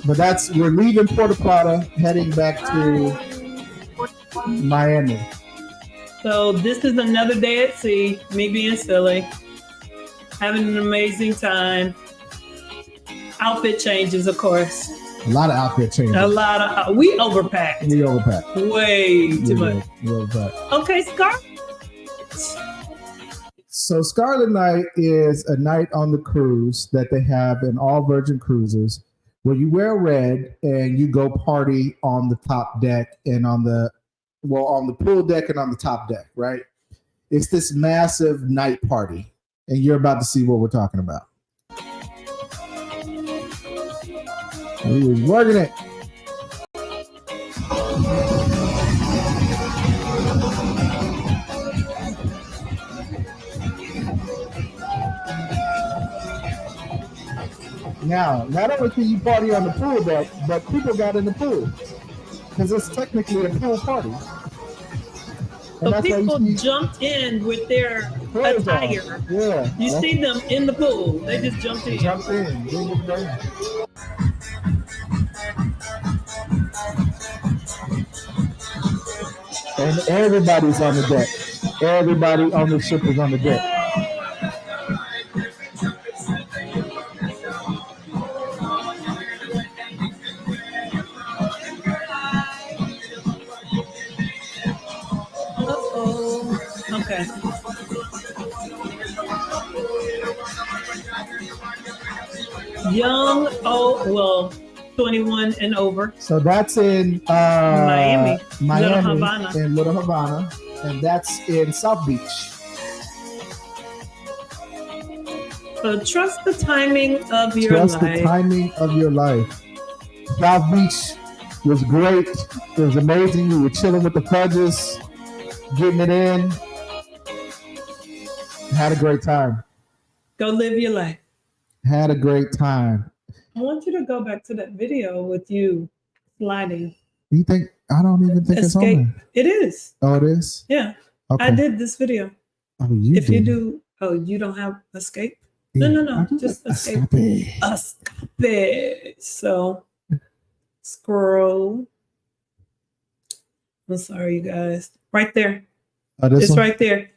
Speaker 2: But we're leaving Porta Plata, heading back to Miami.
Speaker 1: So this is another day at sea, me being silly, having an amazing time. Outfit changes, of course.
Speaker 2: A lot of outfit changes.
Speaker 1: A lot of, we overpacked.
Speaker 2: We overpacked.
Speaker 1: Way too much.
Speaker 2: We overpacked.
Speaker 1: Okay, Scarlett.
Speaker 2: So Scarlet Night is a night on the cruise that they have in all Virgin Cruises where you wear red and you go party on the top deck and on the pool deck and on the top deck, right? It's this massive night party, and you're about to see what we're talking about. We was working it. Now, not only can you party on the pool deck, but people got in the pool because it's technically a pool party.
Speaker 1: So people jumped in with their attire.
Speaker 2: Yeah.
Speaker 1: You see them in the pool. They just jumped in.
Speaker 2: Jumped in. And everybody's on the deck. Everybody on the ship is on the deck.
Speaker 1: Okay. Young, 21 and over.
Speaker 2: So that's in
Speaker 1: Miami,
Speaker 2: Little
Speaker 1: Havana.
Speaker 2: In Little Havana, and that's in South Beach.
Speaker 1: So trust the timing of your
Speaker 2: Trust
Speaker 1: life.
Speaker 2: the timing of your life. South Beach was great. It was amazing. We were chilling with the Fudges, getting it in. Had a great time.
Speaker 1: Go live your life.
Speaker 2: Had a great time.
Speaker 1: I want you to go back to that video with you sliding.
Speaker 2: You think? I don't even think it's on there.
Speaker 1: It is.
Speaker 2: Oh, it is?
Speaker 1: Yeah.
Speaker 2: Okay.
Speaker 1: I did this video.
Speaker 2: Oh, you
Speaker 1: if
Speaker 2: did.
Speaker 1: you do, you don't have escape?
Speaker 2: Yeah.
Speaker 1: No. Just escape. Escape. So scroll. I'm sorry, you guys. Right there.
Speaker 2: Oh, this
Speaker 1: it's
Speaker 2: one?
Speaker 1: right there.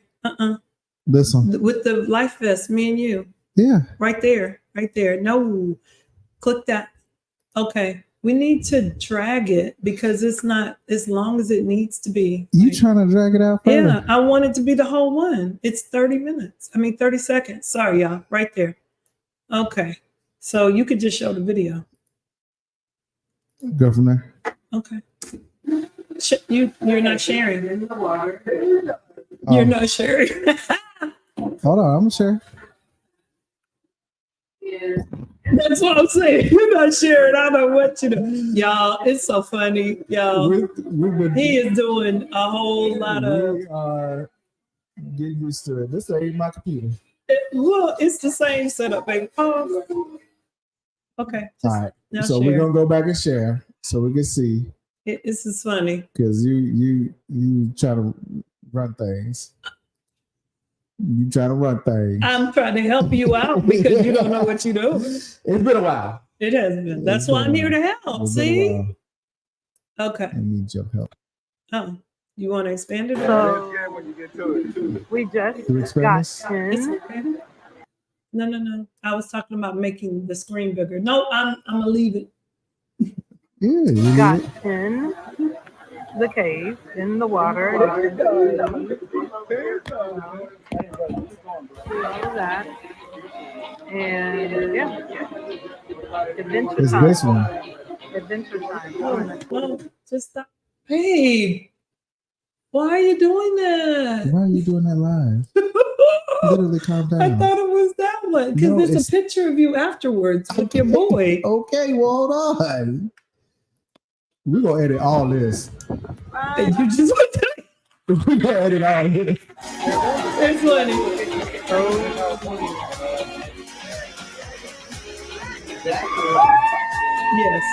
Speaker 2: This one.
Speaker 1: With the life vest, me and you.
Speaker 2: Yeah.
Speaker 1: Right there. Right there. No. Click that. Okay. We need to drag it because it's not as long as it needs to be.
Speaker 2: You trying to drag it out further?
Speaker 1: Yeah, I want it to be the whole one. It's 30 seconds. Sorry, y'all. Right there. Okay. So you could just show the video.
Speaker 2: Go from there.
Speaker 1: Okay. You're not sharing. You're not sharing.
Speaker 2: Hold on, I'm gonna share.
Speaker 1: Yeah. That's what I'm saying. You're not sharing. I don't know what you do. Y'all, it's so funny. Y'all, he is doing a whole lot of.
Speaker 2: We are getting used to it. This ain't my computer.
Speaker 1: Well, it's the same setup, baby. Okay.
Speaker 2: All right. So
Speaker 1: share.
Speaker 2: we're gonna go back and share so we can see.
Speaker 1: This is funny.
Speaker 2: Because you try to run things. You try to run things.
Speaker 1: I'm trying to help you out because you don't know what you do.
Speaker 2: It's been a while.
Speaker 1: It has been. That's why I'm here to help. See? Okay.
Speaker 2: I need your help.
Speaker 1: Oh, you want to expand it?
Speaker 3: So we just got in.
Speaker 1: Okay. No. I was talking about making the screen bigger. No, I'm gonna leave it.
Speaker 2: Yeah,
Speaker 3: got in the cave, in the water. All that. And yeah. Adventure
Speaker 2: it's
Speaker 3: time.
Speaker 2: this one.
Speaker 3: Adventure time.
Speaker 1: Well, just stop. Babe, why are you doing that?
Speaker 2: Why are you doing that live? Literally calm down.
Speaker 1: I thought it was that one because
Speaker 2: No,
Speaker 1: there's a picture of you afterwards with your boy.
Speaker 2: Okay, well, hold on. We're going to edit all this.
Speaker 1: And you just went to
Speaker 2: We're going to edit all this.
Speaker 1: It's funny. Yes.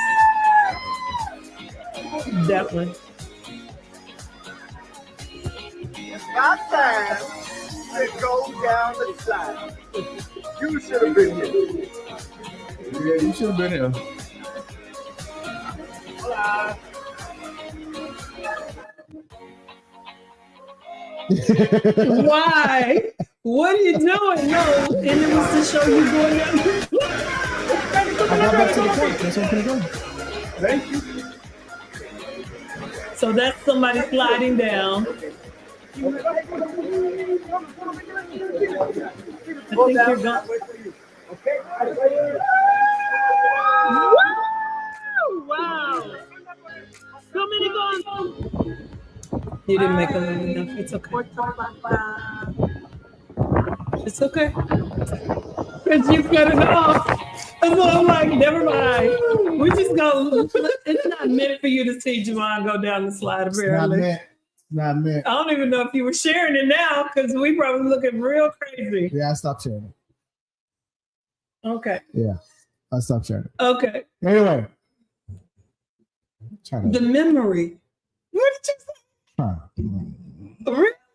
Speaker 1: That one.
Speaker 4: It's not time to go down the slide. You should have been here.
Speaker 2: Yeah, you should have been here.
Speaker 1: Why? What are you doing? No, and it was to show you going down.
Speaker 2: I got back to the point. That's what I'm gonna go.
Speaker 4: Thank you.
Speaker 1: So that's somebody sliding down. I think you're going.
Speaker 4: Okay.
Speaker 3: Wow. So many guns.
Speaker 1: You didn't make enough. It's okay. It's okay. Because you cut it off. And so I'm like, never mind. We just go. It's not meant for you to see Javon go down the slide, apparently.
Speaker 2: Not meant.
Speaker 1: I don't even know if you were sharing it now because we probably looking real crazy.
Speaker 2: Yeah, I stopped sharing it.
Speaker 1: Okay.
Speaker 2: Yeah, I stopped sharing it.
Speaker 1: Okay.
Speaker 2: Anyway.
Speaker 1: The memory. What did you say?
Speaker 2: Huh.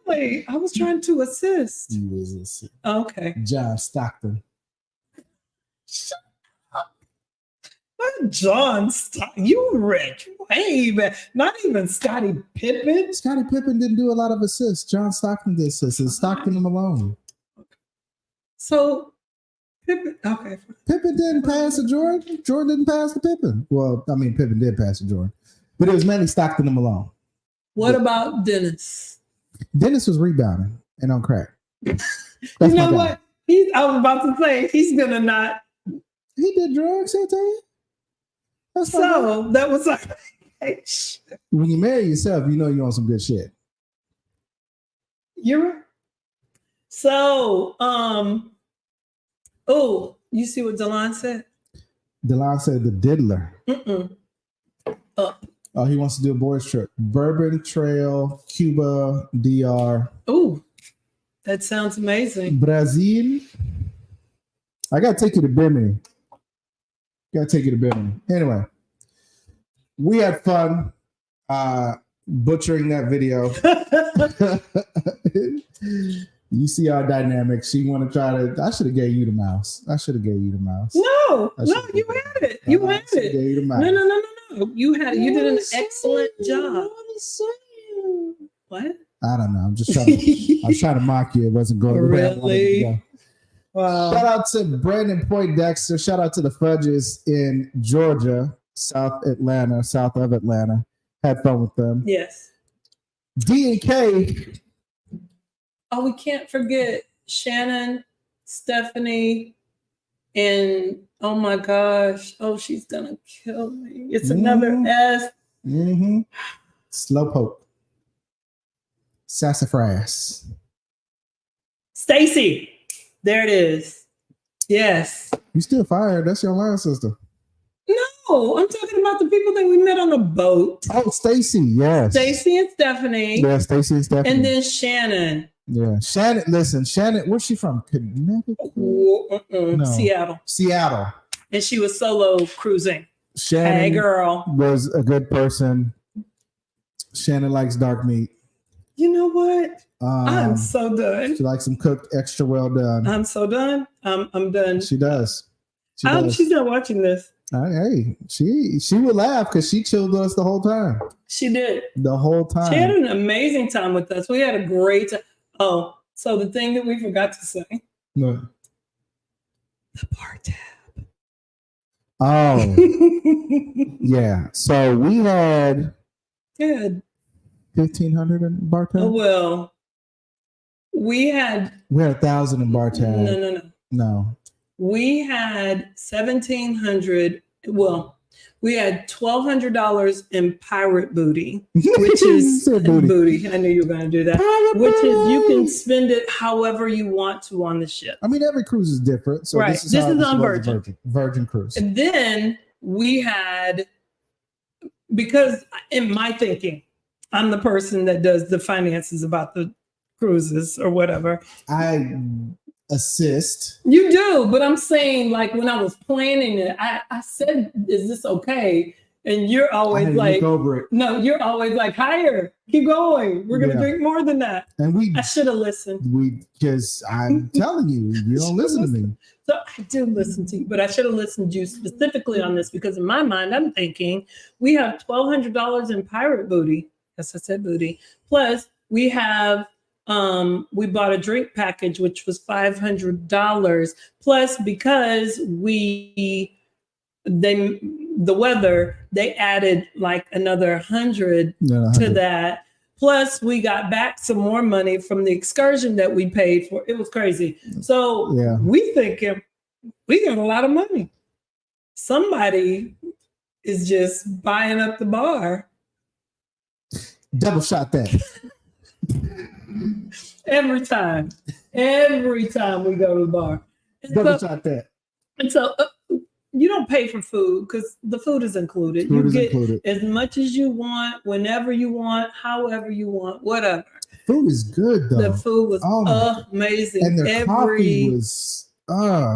Speaker 1: Really? I was trying to assist.
Speaker 2: You was assist.
Speaker 1: Okay.
Speaker 2: John Stockton.
Speaker 1: What John Stockton? You rich way back. Not even Scottie Pippen.
Speaker 2: Scottie Pippen didn't do a lot of assists. John Stockton did assists. And Stockton and Malone.
Speaker 1: So Pippen, okay.
Speaker 2: Pippen didn't pass to Jordan. Jordan didn't pass to Pippen. Well, I mean, Pippen did pass to Jordan. But it was mainly Stockton and Malone.
Speaker 1: What about Dennis?
Speaker 2: Dennis was rebounding and on crack.
Speaker 1: You know what? I was about to say, he's going to not.
Speaker 2: He did drugs, I tell you. That's
Speaker 1: so that was like,
Speaker 2: when you marry yourself, you know you're on some good shit.
Speaker 1: You're right. So, oh, you see what Delon said?
Speaker 2: Delon said the diddler. Oh, he wants to do a boys trip. Bourbon Trail, Cuba, DR.
Speaker 1: Oh, that sounds amazing.
Speaker 2: Brazil. I got to take you to Bimini. Anyway, we had fun butchering that video. You see our dynamic. She want to try to. I should have gave you the mouse.
Speaker 1: No, you had it.
Speaker 2: Gave you the mouse.
Speaker 1: No. You had it. You did an excellent job. What?
Speaker 2: I don't know. I'm just trying. I was trying to mock you. It wasn't going.
Speaker 1: Really? Wow.
Speaker 2: Shout out to Brandon Poindexter. Shout out to the Fudges in Georgia, south of Atlanta. Had fun with them.
Speaker 1: Yes.
Speaker 2: D and K.
Speaker 1: Oh, we can't forget Shannon, Stephanie, and oh my gosh. Oh, she's gonna kill me. It's another S.
Speaker 2: Mm-hmm. Slowpoke. Sassafras.
Speaker 1: Stacy. There it is. Yes.
Speaker 2: You still fired. That's your line sister.
Speaker 1: No, I'm talking about the people that we met on the boat.
Speaker 2: Oh, Stacy, yes.
Speaker 1: Stacy and Stephanie.
Speaker 2: Yeah, Stacy and Stephanie.
Speaker 1: And then Shannon.
Speaker 2: Yeah. Shannon, where's she from? Connecticut?
Speaker 1: No. Seattle. And she was solo cruising.
Speaker 2: Shannon
Speaker 1: hey, girl.
Speaker 2: Was a good person. Shannon likes dark meat.
Speaker 1: You know what? I'm so done.
Speaker 2: She likes them cooked extra well done.
Speaker 1: I'm so done. I'm done.
Speaker 2: She does.
Speaker 1: She's not watching this.
Speaker 2: Hey, she would laugh because she chilled with us the whole time.
Speaker 1: She did.
Speaker 2: The whole time.
Speaker 1: She had an amazing time with us. We had a great time. Oh, so the thing that we forgot to say.
Speaker 2: No.
Speaker 1: The bar tab.
Speaker 2: Oh. Yeah. So we had 1,500 in bar tab?
Speaker 1: Oh, well, we had
Speaker 2: 1,000 in bar tab.
Speaker 1: No. We had 1,700. Well, we had $1,200 in pirate booty, which is booty. I knew you were going to do that. Which is you can spend it however you want to on the ship.
Speaker 2: I mean, every cruise is different. So
Speaker 1: right. This is on
Speaker 2: Virgin cruise.
Speaker 1: And then we had, because in my thinking, I'm the person that does the finances about the cruises or whatever.
Speaker 2: I assist.
Speaker 1: You do, but I'm saying, like, when I was planning it, I said, is this okay? And you're always like,
Speaker 2: look over it.
Speaker 1: No, you're always like, higher, keep going. We're going to drink more than that.
Speaker 2: And
Speaker 1: I should have listened.
Speaker 2: Because I'm telling you, you don't listen to me.
Speaker 1: So I do listen to you, but I should have listened to you specifically on this because in my mind, I'm thinking we have $1,200 in pirate booty. Yes, I said booty. Plus we have we bought a drink package, which was $500. Plus, because the weather, they added like another 100 to that. Plus, we got back some more money from the excursion that we paid for. It was crazy. So we thinking we got a lot of money. Somebody is just buying up the bar.
Speaker 2: Double shot that.
Speaker 1: Every time we go to the bar.
Speaker 2: Double shot that.
Speaker 1: And so you don't pay for food because the food is included.
Speaker 2: Food
Speaker 1: you
Speaker 2: is
Speaker 1: get
Speaker 2: included.
Speaker 1: as much as you want, whenever you want, however you want, whatever.
Speaker 2: Food is good though.
Speaker 1: The food was amazing.
Speaker 2: And their coffee was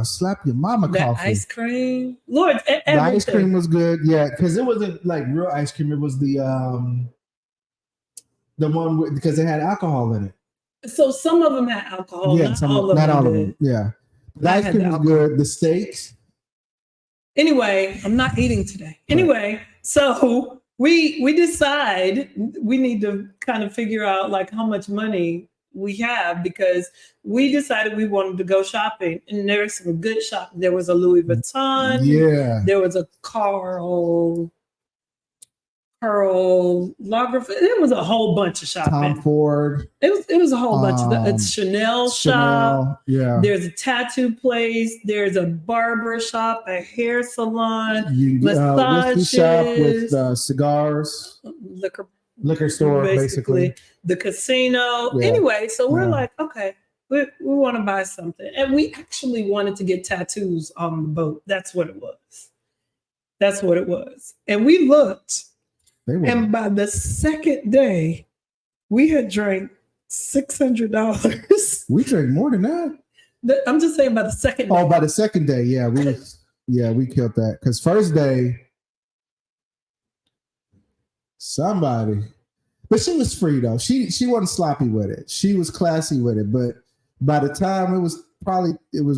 Speaker 2: slap your mama coffee.
Speaker 1: Ice cream. Lord,
Speaker 2: the ice cream was good, yeah, because it wasn't like real ice cream. It was the one because it had alcohol in it.
Speaker 1: So some of them had alcohol.
Speaker 2: Yeah, not all of them. Yeah, the ice cream was good. The steaks.
Speaker 1: Anyway, I'm not eating today. Anyway, so we decide we need to kind of figure out like how much money we have, because we decided we wanted to go shopping, and there was some good shopping. There was a Louis Vuitton.
Speaker 2: Yeah. There
Speaker 1: was a Karl Lagerfeld. There was a whole bunch of shopping.
Speaker 2: Tom Ford.
Speaker 1: It was a whole bunch of it's Chanel shop.
Speaker 2: Yeah.
Speaker 1: There's a tattoo place. There's a barber shop, a hair salon,
Speaker 2: whiskey shop with cigars. Liquor store, basically.
Speaker 1: The casino. Yeah. Anyway, so we're like, okay, we want to buy something. And we actually wanted to get tattoos on the boat. That's what it was. And we looked. And by the second day, we had drank $600.
Speaker 2: We drank more than that.
Speaker 1: I'm just saying by the second day.
Speaker 2: Oh, by the second day, yeah. We killed that. Because first day, somebody, but she was free though. She wasn't sloppy with it. She was classy with it. But by the time it was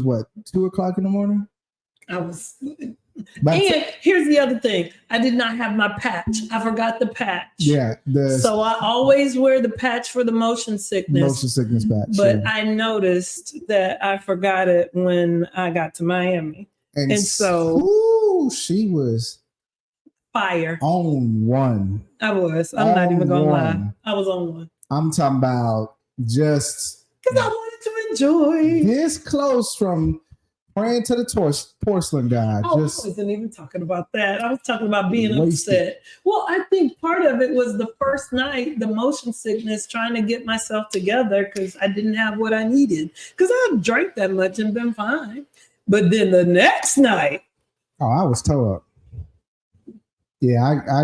Speaker 2: what, 2:00 in the morning? And here's the other thing. I did not have my patch. I forgot the patch. Yeah.
Speaker 1: So I always wear the patch for the motion sickness.
Speaker 2: Motion sickness patch.
Speaker 1: But I noticed that I forgot it when I got to Miami. And so
Speaker 2: she was
Speaker 1: fire.
Speaker 2: On one.
Speaker 1: I was. I'm not even going to lie. I was on one.
Speaker 2: I'm talking about just
Speaker 1: because I wanted to enjoy.
Speaker 2: This close from praying to the porcelain god.
Speaker 1: I wasn't even talking about that. I was talking about being upset. Well, I think part of it was the first night, the motion sickness, trying to get myself together because I didn't have what I needed. Because I had drank that much and been fine. But then the next night.
Speaker 2: Oh, I was toe up. Yeah, I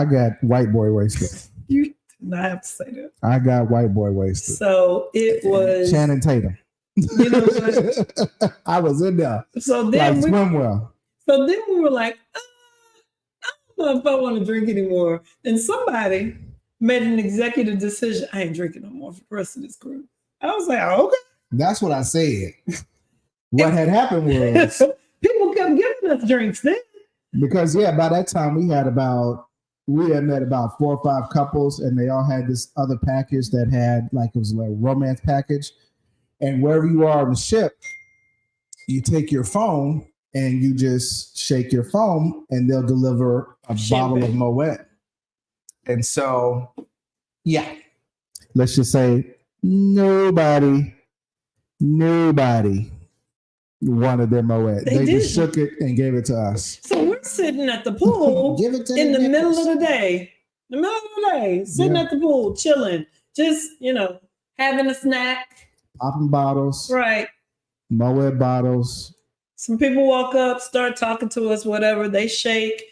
Speaker 2: got white boy wasted.
Speaker 1: You did not have to say that.
Speaker 2: I got white boy wasted.
Speaker 1: So it was
Speaker 2: Channing Tatum.
Speaker 1: You know what?
Speaker 2: I was in there.
Speaker 1: So then
Speaker 2: like swim well.
Speaker 1: So then we were like, I don't know if I want to drink anymore. And somebody made an executive decision. I ain't drinking no more for the rest of this group. I was like, okay.
Speaker 2: That's what I said. What had happened was
Speaker 1: people kept giving us drinks then.
Speaker 2: Because by that time we had met about 4 or 5 couples, and they all had this other package that had it was like a romance package. And wherever you are on the ship, you take your phone and you just shake your phone, and they'll deliver a bottle of Moet. And so, let's just say nobody wanted their Moet. They just shook it and gave it to us.
Speaker 1: So we're sitting at the pool in the middle of the day. Sitting at the pool, chilling, just, having a snack.
Speaker 2: Popping bottles.
Speaker 1: Right.
Speaker 2: Moet bottles.
Speaker 1: Some people walk up, start talking to us, whatever. They shake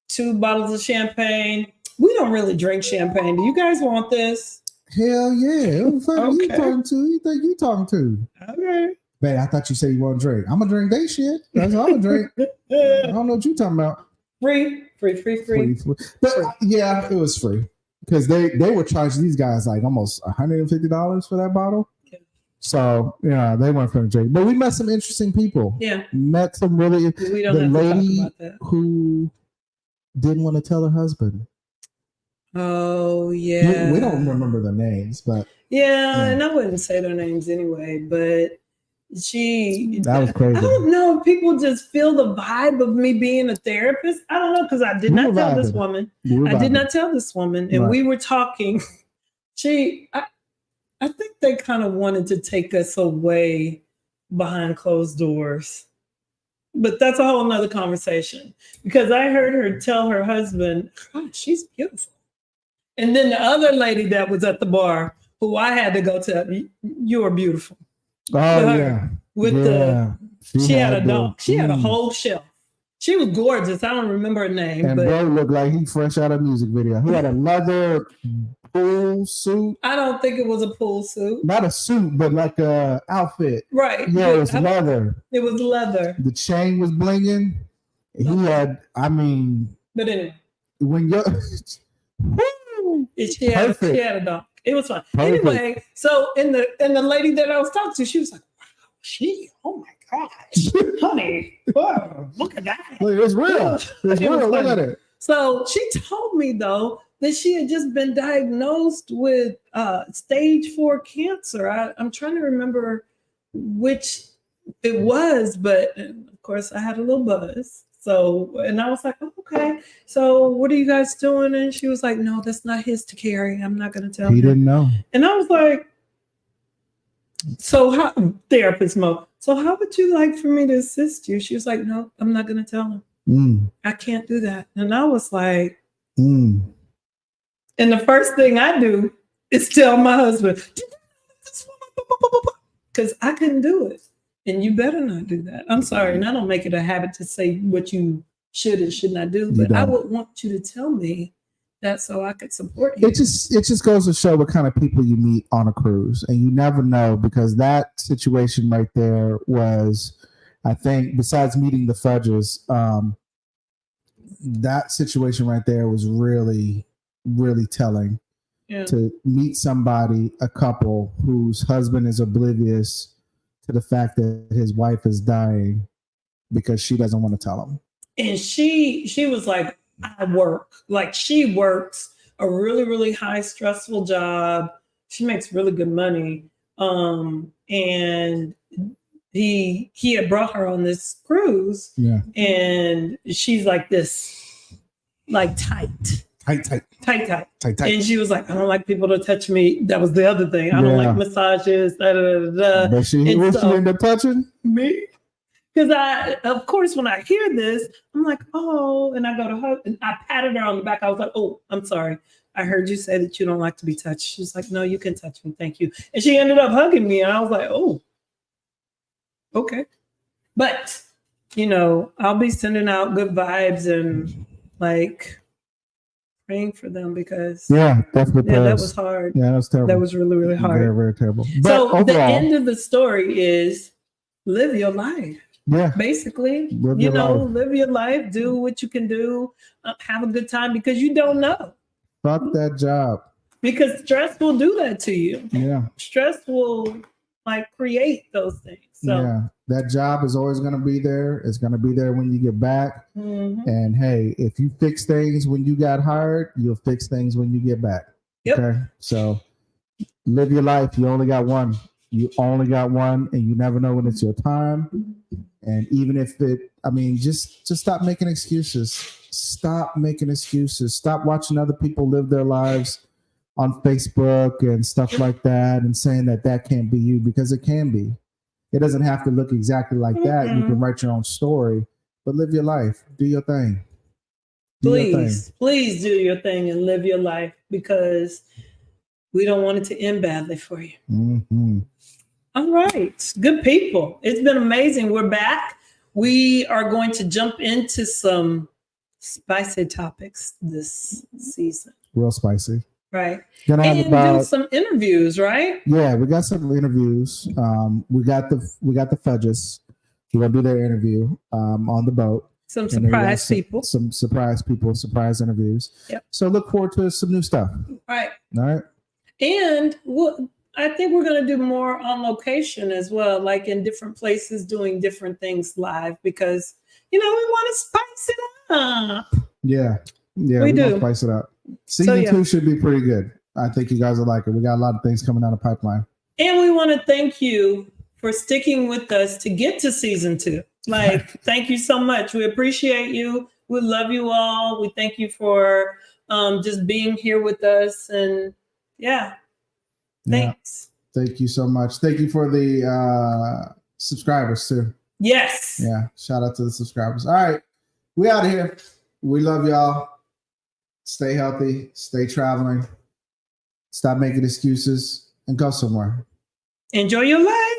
Speaker 1: 2 bottles of champagne. We don't really drink champagne. Do you guys want this?
Speaker 2: Hell yeah. Who the fuck you talking to? You think you talking to?
Speaker 1: Okay.
Speaker 2: Man, I thought you said you want to drink. I'm going to drink that shit. That's all I'm going to drink. I don't know what you're talking about.
Speaker 1: Free.
Speaker 2: But yeah, it was free. Because they were charging these guys like almost $150 for that bottle. So, they weren't going to drink. But we met some interesting people.
Speaker 1: Yeah.
Speaker 2: Met some really...
Speaker 1: We don't have to talk about that.
Speaker 2: Who didn't want to tell her husband.
Speaker 1: Oh yeah.
Speaker 2: We don't remember the names, but
Speaker 1: yeah, and I wouldn't say their names anyway, but
Speaker 2: that was crazy.
Speaker 1: I don't know if people just feel the vibe of me being a therapist. I don't know, because I did not tell this woman. I did not tell this woman, and we were talking. I think they kind of wanted to take us away behind closed doors. But that's a whole nother conversation, because I heard her tell her husband, "God, she's beautiful." And then the other lady that was at the bar, who I had to go tell, "You are beautiful."
Speaker 2: Oh yeah.
Speaker 1: She had a dog. She had a whole shelf. She was gorgeous. I don't remember her name.
Speaker 2: And bro looked like he fresh out of a music video. He had another pool suit.
Speaker 1: I don't think it was a pool suit.
Speaker 2: Not a suit, but like a outfit.
Speaker 1: Right.
Speaker 2: Yeah, it was leather.
Speaker 1: It was leather.
Speaker 2: The chain was blinging. He had,
Speaker 1: But anyway.
Speaker 2: When you're
Speaker 1: she had a dog. It was fun. Perfect. Anyway, so and the lady that I was talking to, she was like, "Wow, oh my gosh, honey, whoa, look at that.
Speaker 2: It's real. It's real. Look at it."
Speaker 1: So she told me though that she had just been diagnosed with stage 4 cancer. I'm trying to remember which it was, but of course I had a little buzz. So, and I was like, oh, okay. So what are you guys doing? And she was like, no, that's not his to carry. I'm not going to tell him.
Speaker 2: He didn't know.
Speaker 1: And I was like, so how, therapist mode. So how would you like for me to assist you? She was like, no, I'm not going to tell him. I can't do that. And I was like, and the first thing I do is tell my husband, because I couldn't do it. And you better not do that. I'm sorry. And I don't make it a habit to say what you should and should not do, but I would want you to tell me that so I could support you.
Speaker 2: It just goes to show what kind of people you meet on a cruise. And you never know, because that situation right there was, I think, besides meeting the Fudges, that situation right there was really, really telling. Yeah. To meet somebody, a couple whose husband is oblivious to the fact that his wife is dying because she doesn't want to tell him.
Speaker 1: And she was like, I work. Like, she works a really, really high stressful job. She makes really good money. And he had brought her on this cruise.
Speaker 2: Yeah.
Speaker 1: And she's like this, like tight. And she was like, I don't like people to touch me. That was the other thing. I don't like massages.
Speaker 2: But she ended up touching
Speaker 1: me. Because of course, when I hear this, I'm like, oh, and I go to hug, and I patted her on the back. I was like, oh, I'm sorry. I heard you say that you don't like to be touched. She's like, no, you can touch me. Thank you. And she ended up hugging me. And I was like, oh, okay. But, I'll be sending out good vibes and like praying for them, because
Speaker 2: definitely.
Speaker 1: Yeah, that was hard.
Speaker 2: Yeah, that was terrible.
Speaker 1: That was really, really hard.
Speaker 2: Very, very terrible. But
Speaker 1: so
Speaker 2: overall,
Speaker 1: the end of the story is live your life.
Speaker 2: Yeah.
Speaker 1: Basically, live your life, do what you can do, have a good time, because you don't know.
Speaker 2: Fuck that job.
Speaker 1: Because stress will do that to you.
Speaker 2: Yeah.
Speaker 1: Stress will create those things. So
Speaker 2: yeah, that job is always going to be there. It's going to be there when you get back.
Speaker 1: Mm-hmm.
Speaker 2: And hey, if you fix things when you got hired, you'll fix things when you get back.
Speaker 1: Yep.
Speaker 2: Okay. So live your life. You only got one. And you never know when it's your time. And even if just stop making excuses. Stop making excuses. Stop watching other people live their lives on Facebook and stuff like that and saying that can't be you, because it can be. It doesn't have to look exactly like that. You can write your own story, but live your life. Do your thing.
Speaker 1: Please do your thing and live your life, because we don't want it to end badly for you.
Speaker 2: Mm-hmm.
Speaker 1: All right. Good people. It's been amazing. We're back. We are going to jump into some spicy topics this season.
Speaker 2: Real spicy.
Speaker 1: Right. And do some interviews, right?
Speaker 2: Yeah, we got some interviews. We got the Fudges. We're gonna do their interview on the boat.
Speaker 1: Some surprise people.
Speaker 2: Some surprise people, surprise interviews.
Speaker 1: Yep.
Speaker 2: So look forward to some new stuff.
Speaker 1: Right.
Speaker 2: All right.
Speaker 1: And I think we're going to do more on location as well, like in different places doing different things live, because, we want to spice it up.
Speaker 2: Yeah. Yeah.
Speaker 1: We do.
Speaker 2: Spice it up. Season
Speaker 1: yeah.
Speaker 2: 2 should be pretty good. I think you guys will like it. We got a lot of things coming down the pipeline.
Speaker 1: And we want to thank you for sticking with us to get to season 2. Like, thank you so much. We appreciate you. We love you all. We thank you for just being here with us. And thanks.
Speaker 2: Thank you so much. Thank you for the subscribers too.
Speaker 1: Yes.
Speaker 2: Yeah. Shout out to the subscribers. All right. We out of here. We love y'all. Stay healthy. Stay traveling. Stop making excuses and go somewhere.
Speaker 1: Enjoy your life.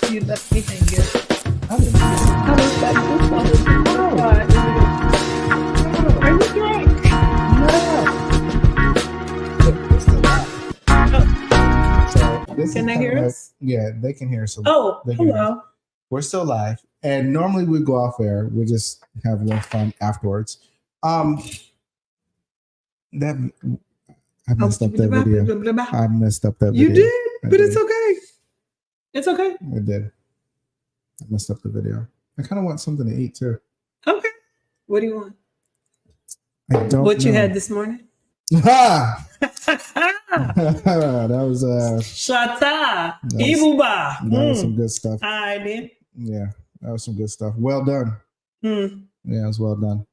Speaker 1: You left me hanging.
Speaker 2: I didn't know.
Speaker 1: How was that? Are you drunk?
Speaker 2: So this
Speaker 1: Can
Speaker 2: is
Speaker 1: they hear
Speaker 2: kinda
Speaker 1: us?
Speaker 2: Yeah, they can hear us.
Speaker 1: Oh,
Speaker 2: They can hear us.
Speaker 1: hello.
Speaker 2: We're still live, and normally we go off air. We just have a little fun afterwards. That I messed up that video. I messed up that video.
Speaker 1: You did,
Speaker 2: I
Speaker 1: but
Speaker 2: did.
Speaker 1: it's okay. It's okay.
Speaker 2: I did. I messed up the video. I kind of want something to eat too.
Speaker 1: Okay. What do you want?
Speaker 2: I don't
Speaker 1: What you
Speaker 2: know.
Speaker 1: had this morning?
Speaker 2: Ha! That was
Speaker 1: Shata.
Speaker 2: was-
Speaker 1: Ibuba.
Speaker 2: that was some good stuff.
Speaker 1: I did.
Speaker 2: Yeah, that was some good stuff. Well done.
Speaker 1: Hmm.
Speaker 2: Yeah, it was well done.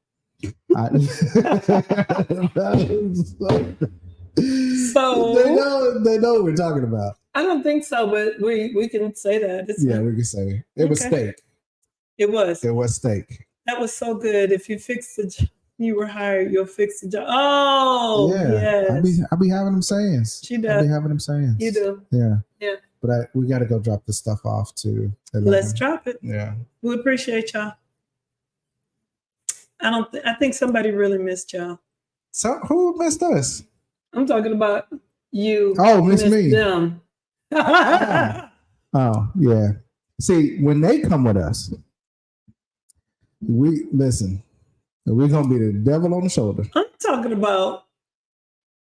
Speaker 1: So-
Speaker 2: they know what we're talking about.
Speaker 1: I don't think so, but we can say that. It's
Speaker 2: Yeah, we can say it was
Speaker 1: Okay.
Speaker 2: steak.
Speaker 1: It was.
Speaker 2: It was steak.
Speaker 1: That was so good. If you fix the job, you were hired, you'll fix the job. Oh,
Speaker 2: Yeah,
Speaker 1: yes.
Speaker 2: I be having them sayings.
Speaker 1: She
Speaker 2: I
Speaker 1: does.
Speaker 2: be having them sayings.
Speaker 1: You do.
Speaker 2: Yeah.
Speaker 1: Yeah.
Speaker 2: But we got to go drop this stuff off to.
Speaker 1: Let's drop it.
Speaker 2: Yeah.
Speaker 1: We appreciate y'all. I think somebody really missed y'all.
Speaker 2: So who missed us?
Speaker 1: I'm talking about you.
Speaker 2: Oh, miss me.
Speaker 1: Them.
Speaker 2: Oh, yeah. See, when they come with us, we're gonna be the devil on the shoulder.
Speaker 1: I'm talking about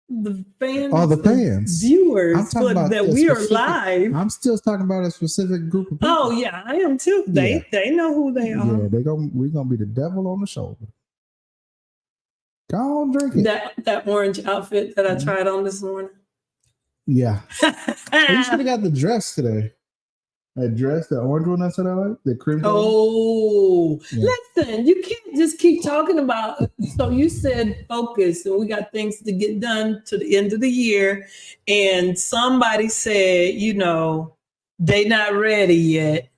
Speaker 1: the fans.
Speaker 2: Oh, the fans.
Speaker 1: Viewers.
Speaker 2: I'm talking about
Speaker 1: that
Speaker 2: the
Speaker 1: we are
Speaker 2: specific-
Speaker 1: live.
Speaker 2: I'm still talking about a specific group of people.
Speaker 1: Oh yeah, I am too. They know who they are.
Speaker 2: Yeah, we're gonna be the devil on the shoulder. Go on, drink it.
Speaker 1: That orange outfit that I
Speaker 2: Mhm.
Speaker 1: tried on this morning.
Speaker 2: Yeah. You should have got the dress today. That dress, the orange one I said I like, the cream color.
Speaker 1: Oh,
Speaker 2: Yeah.
Speaker 1: listen, you can't just keep talking about. So you said focus, and we got things to get done to the end of the year. And somebody said, they not ready yet.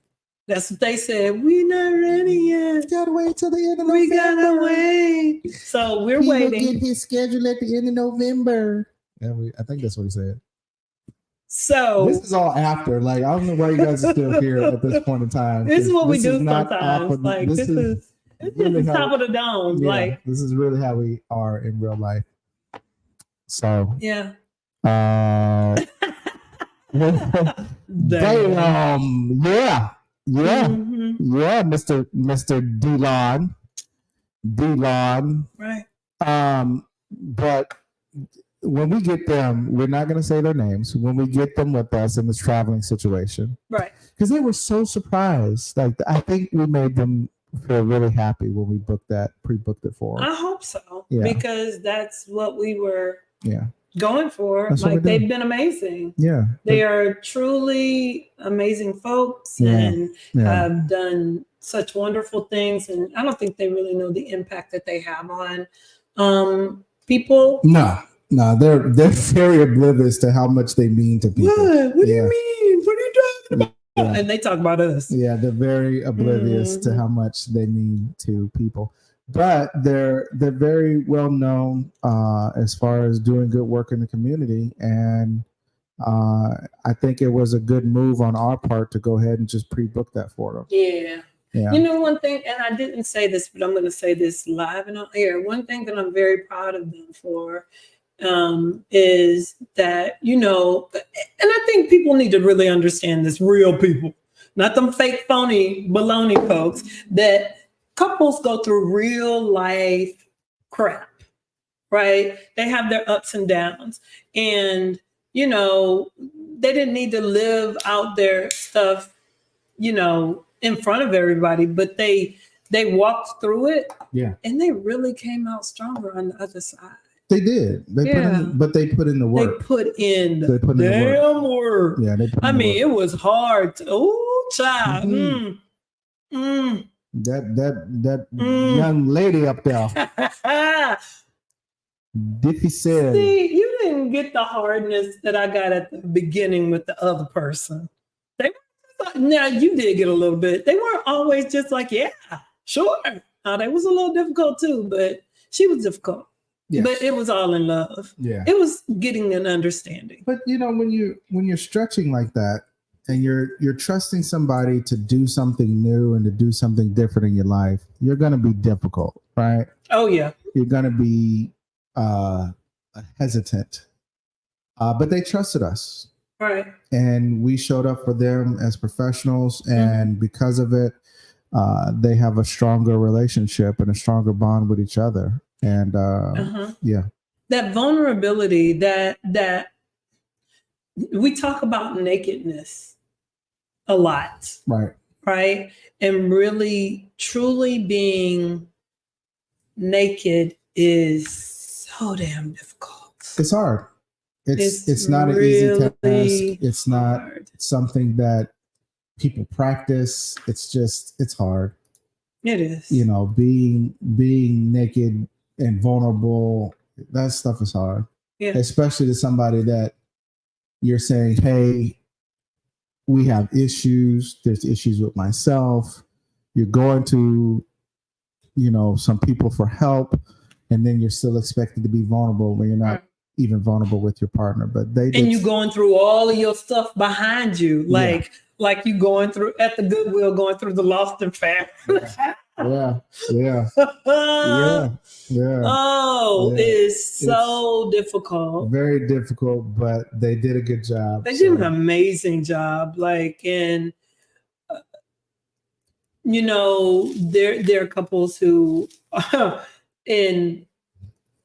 Speaker 1: That's what they said. We not ready yet.
Speaker 2: Gotta wait till the end of November.
Speaker 1: We gotta wait. So we're
Speaker 2: He will
Speaker 1: waiting.
Speaker 2: get his schedule at the end of November. Yeah, I think that's what he said.
Speaker 1: So
Speaker 2: This is all after. Like, I don't know why you guys are still here at this point in time.
Speaker 1: this is what we do
Speaker 2: not
Speaker 1: sometimes.
Speaker 2: off of-
Speaker 1: Like this is
Speaker 2: really
Speaker 1: the
Speaker 2: how-
Speaker 1: top of the dome.
Speaker 2: yeah,
Speaker 1: Like
Speaker 2: this is really how we are in real life. So,
Speaker 1: yeah.
Speaker 2: damn, yeah,
Speaker 1: Mhm.
Speaker 2: Mr. Delon.
Speaker 1: Right.
Speaker 2: But when we get them, we're not going to say their names. When we get them with us in this traveling situation,
Speaker 1: Right.
Speaker 2: because they were so surprised. Like, I think we made them feel really happy when we pre-booked it for them.
Speaker 1: I hope so.
Speaker 2: Yeah.
Speaker 1: Because that's what we were
Speaker 2: Yeah,
Speaker 1: going for.
Speaker 2: That's what
Speaker 1: Like
Speaker 2: we do.
Speaker 1: they've been amazing.
Speaker 2: yeah,
Speaker 1: They are truly amazing folks
Speaker 2: Yeah.
Speaker 1: and
Speaker 2: yeah.
Speaker 1: have done such wonderful things. And I don't think they really know the impact that they have on people.
Speaker 2: No, they're very oblivious to how much they mean to people.
Speaker 1: What? What do
Speaker 2: Yeah.
Speaker 1: you mean? What are you talking about?
Speaker 2: Yeah.
Speaker 1: And they talk about us.
Speaker 2: Yeah, they're very oblivious to
Speaker 1: Mhm.
Speaker 2: how much they mean to people. But they're very well known as far as doing good work in the community, and I think it was a good move on our part to go ahead and just pre-book that for them.
Speaker 1: Yeah.
Speaker 2: Yeah,
Speaker 1: You know, one thing, and I didn't say this, but I'm going to say this live and on air. One thing that I'm very proud of them for is that, you know, and I think people need to really understand this, real people, not them fake, phony, baloney folks, that couples go through real life crap, right? They have their ups and downs. And, you know, they didn't need to live out their stuff, you know, in front of everybody, but they walked through it.
Speaker 2: Yeah.
Speaker 1: And they really came out stronger on the other side.
Speaker 2: They did. They put in the work.
Speaker 1: They put in the
Speaker 2: work.
Speaker 1: damn work.
Speaker 2: Yeah,
Speaker 1: I mean, it was hard. Oh, child.
Speaker 2: That young lady up there. Diffie said.
Speaker 1: See, you didn't get the hardness that I got at the beginning with the other person. Now you did get a little bit. They weren't always just like, yeah, sure. That was a little difficult too, but she was difficult. Yes. But it was all in love.
Speaker 2: Yeah,
Speaker 1: it was getting an understanding.
Speaker 2: But you know, when you're stretching like that, and you're trusting somebody to do something new and to do something different in your life, you're going to be difficult, right?
Speaker 1: Oh yeah,
Speaker 2: you're going to be hesitant. But they trusted us.
Speaker 1: Right.
Speaker 2: And we showed up for them as professionals. And because of it, they have a stronger relationship and a stronger bond with each other. And yeah.
Speaker 1: That vulnerability, that we talk about nakedness a lot.
Speaker 2: Right.
Speaker 1: Right. And really, truly being naked is so damn difficult.
Speaker 2: It's hard. It's not an easy task. It's not something that people practice. It's hard.
Speaker 1: It is.
Speaker 2: You know, being naked and vulnerable, that stuff is hard.
Speaker 1: Yeah.
Speaker 2: Especially to somebody that you're saying, hey, we have issues. There's issues with myself. You're going to, you know, some people for help, and then you're still expected to be vulnerable when you're not even vulnerable with your partner. But and
Speaker 1: you going through all of your stuff behind you, like you going through at the Goodwill, going through the lost and found.
Speaker 2: Yeah.
Speaker 1: Oh, it's so difficult.
Speaker 2: Very difficult, but they did a good job.
Speaker 1: They did an amazing job. Like, and you know, there are couples who, in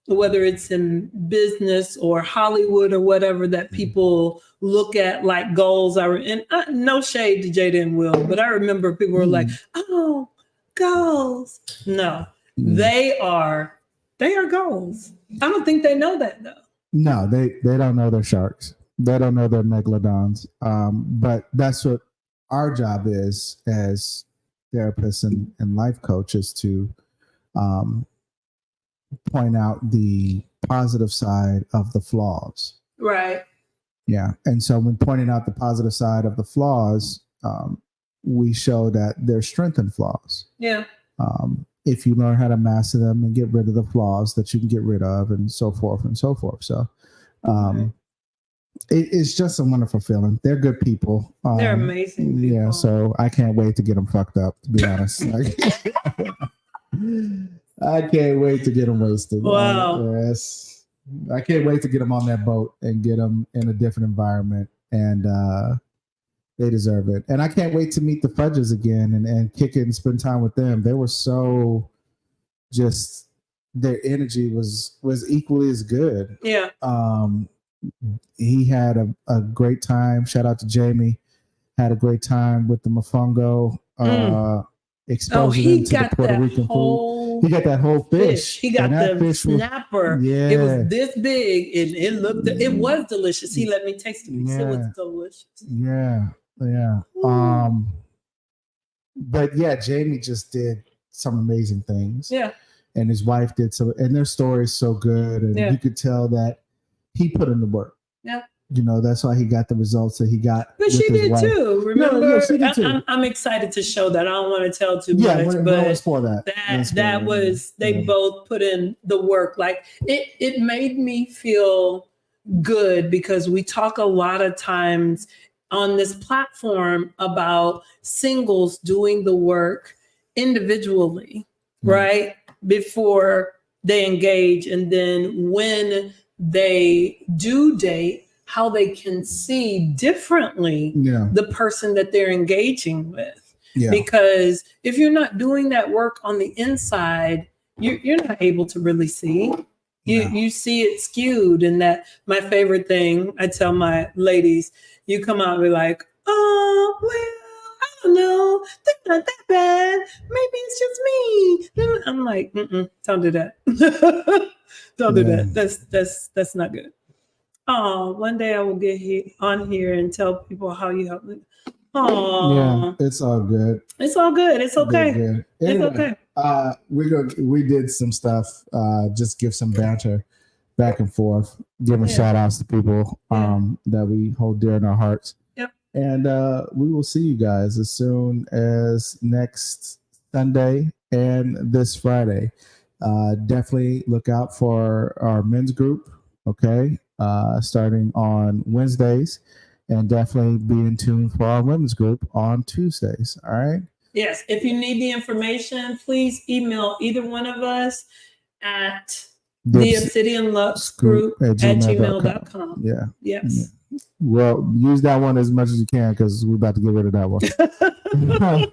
Speaker 1: whether it's in business or Hollywood or whatever, that people look at like goals. No shade to Jada and Will, but I remember people were like, "Oh, goals." No, they are goals. I don't think they know that though.
Speaker 2: No, they don't know they're sharks. They don't know they're megalodons. But that's what our job is as therapists and life coaches, to point out the positive side of the flaws.
Speaker 1: Right.
Speaker 2: Yeah. And so when pointing out the positive side of the flaws, we show that there's strength in flaws.
Speaker 1: Yeah.
Speaker 2: If you learn how to master them and get rid of the flaws that you can get rid of, and so forth and so forth. So it's just a wonderful feeling. They're good people.
Speaker 1: They're amazing people.
Speaker 2: Yeah. So I can't wait to get them fucked up, to be honest. I can't wait to get them wasted.
Speaker 1: Wow.
Speaker 2: Yes. I can't wait to get them on that boat and get them in a different environment. And they deserve it. And I can't wait to meet the Fudges again and kick it and spend time with them. They were so just, their energy was equally as good.
Speaker 1: Yeah.
Speaker 2: He had a great time. Shout out to Jamie. Had a great time with the mofongo. Exposing him to the Puerto Rican food. He got that whole fish.
Speaker 1: He got the snapper. It was this big, and it was delicious. He let me taste it. It was delicious.
Speaker 2: Yeah. But yeah, Jamie just did some amazing things.
Speaker 1: Yeah.
Speaker 2: And his wife did some, and their story is so good. And you could tell that he put in the work.
Speaker 1: Yeah.
Speaker 2: You know, that's why he got the results that he got.
Speaker 1: But she did too. Remember?
Speaker 2: She did too.
Speaker 1: I'm excited to show that. I don't want to tell too much, but that was, they both put in the work. Like it made me feel good, because we talk a lot of times on this platform about singles doing the work individually, right? Before they engage. And then when they do date, how they can see differently the person that they're engaging with.
Speaker 2: Yeah.
Speaker 1: Because if you're not doing that work on the inside, you're not able to really see. You see it skewed. And that my favorite thing, I tell my ladies, you come out and be like, oh, well, I don't know. They're not that bad. Maybe it's just me. I'm like, don't do that. Don't do that. That's not good. Oh, one day I will get on here and tell people how you help me. Oh,
Speaker 2: yeah, it's all good.
Speaker 1: It's all good. It's okay.
Speaker 2: Good.
Speaker 1: Anyway,
Speaker 2: it's okay. We did some stuff. Just give some banter back and forth, giving shout outs to people that we hold dear in our hearts.
Speaker 1: Yep.
Speaker 2: And we will see you guys as soon as next Sunday and this Friday. Definitely look out for our men's group. Okay. Starting on Wednesdays, and definitely be in tune for our women's group on Tuesdays. All right.
Speaker 1: Yes. If you need the information, please email either one of us at the Obsidian Lux Group at gmail.com.
Speaker 2: Yeah.
Speaker 1: Yes.
Speaker 2: Yeah. Well, use that one as much as you can because we're about to get rid of that one.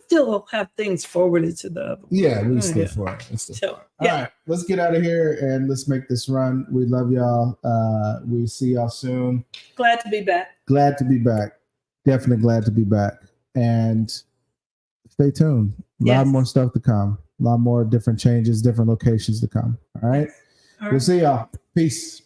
Speaker 1: Still have things forwarded to the other one.
Speaker 2: Yeah, we still for it. All right, let's get out of here and let's make this run. We love y'all. We see y'all soon.
Speaker 1: Glad to be back.
Speaker 2: Glad to be back. Definitely glad to be back. And stay tuned. A lot more stuff to come. A lot more different changes, different locations to come. All right. We'll see y'all. Peace.